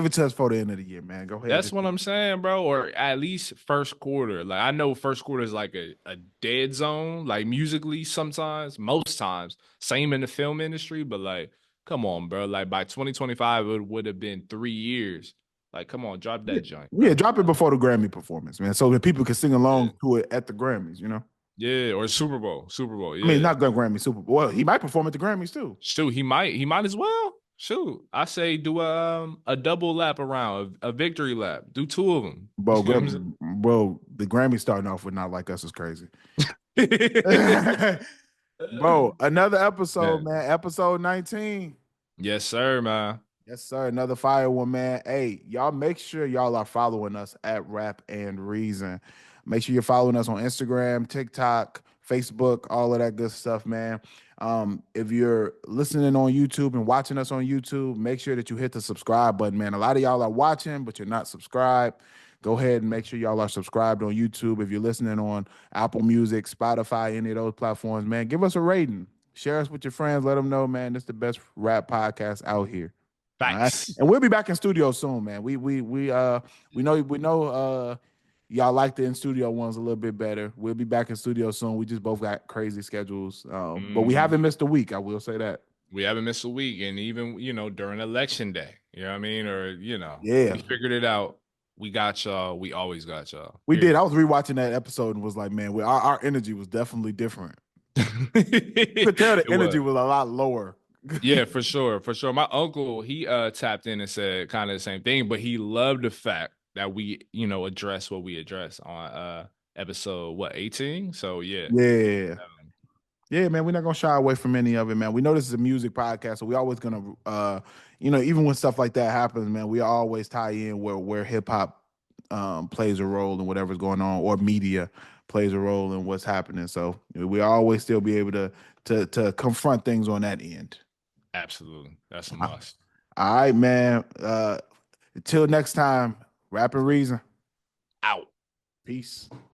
it to us for the end of the year, man. Go ahead. That's Just what I'm saying, bro. Or at least first quarter. Like I know first quarter is like a dead zone, like musically sometimes, most times. Same in the film industry, but like, come on, bro. Like by 2025, it would have been 3 years. Like, come on, drop yeah, that joint, yeah, bro. drop it before the Grammy performance, man, so that people can sing Yeah. along to it at the Grammys. You know, Yeah, or Super Bowl. Super Bowl, I mean, yeah. not the Grammy, Super Bowl. Well, he might perform at the Grammys too, Shoot, he might as well. Shoot. I say do a double lap around, a victory lap. Do two of them. bro. You know what Bro, the Grammy starting off with "Not Like Us" is crazy, I'm bro. saying? Another episode, Man. man. Episode 19. Yes, sir, man. Yes, sir. Another fire one, man. Hey, y'all make sure y'all are following us at Rap and Reason. Make sure you're following us on Instagram, TikTok, Facebook, all of that good stuff, man. If you're listening on YouTube and watching us on YouTube, make sure that you hit the subscribe button, man. A lot of y'all are watching, but you're not subscribed. Go ahead and make sure y'all are subscribed on YouTube. If you're listening on Apple Music, Spotify, any of those platforms, man, give us a rating. Share us with your friends. Let them know, man, this is the best rap podcast out here. All right. Facts. And we'll be back in studio soon, man. We know y'all like the in studio ones a little bit better. We'll be back in studio soon. We just both got crazy schedules. But we Mhm. haven't missed a week, I will say that. We haven't missed a week. And even, during election day, you know what I mean? Or, we Yeah. figured it out. We got y'all. We always got y'all. We did. I Period. was rewatching that episode and was like, man, our energy was definitely different. You could tell the It energy was. was a lot lower. Yeah, for sure, for sure. My uncle, he tapped in and said kind of the same thing, but he loved the fact that we, address what we address on episode what 18. So yeah. Yeah. Yeah, man, we're not gonna shy away from any of it, man. We know this is a music podcast, so we always gonna even when stuff like that happens, man, we always tie in where hip hop plays a role in whatever's going on, or media plays a role in what's happening. So we always still be able to confront things on that end. Absolutely. That's a All must. right, man. Until next time, rap and reason. Out. Peace.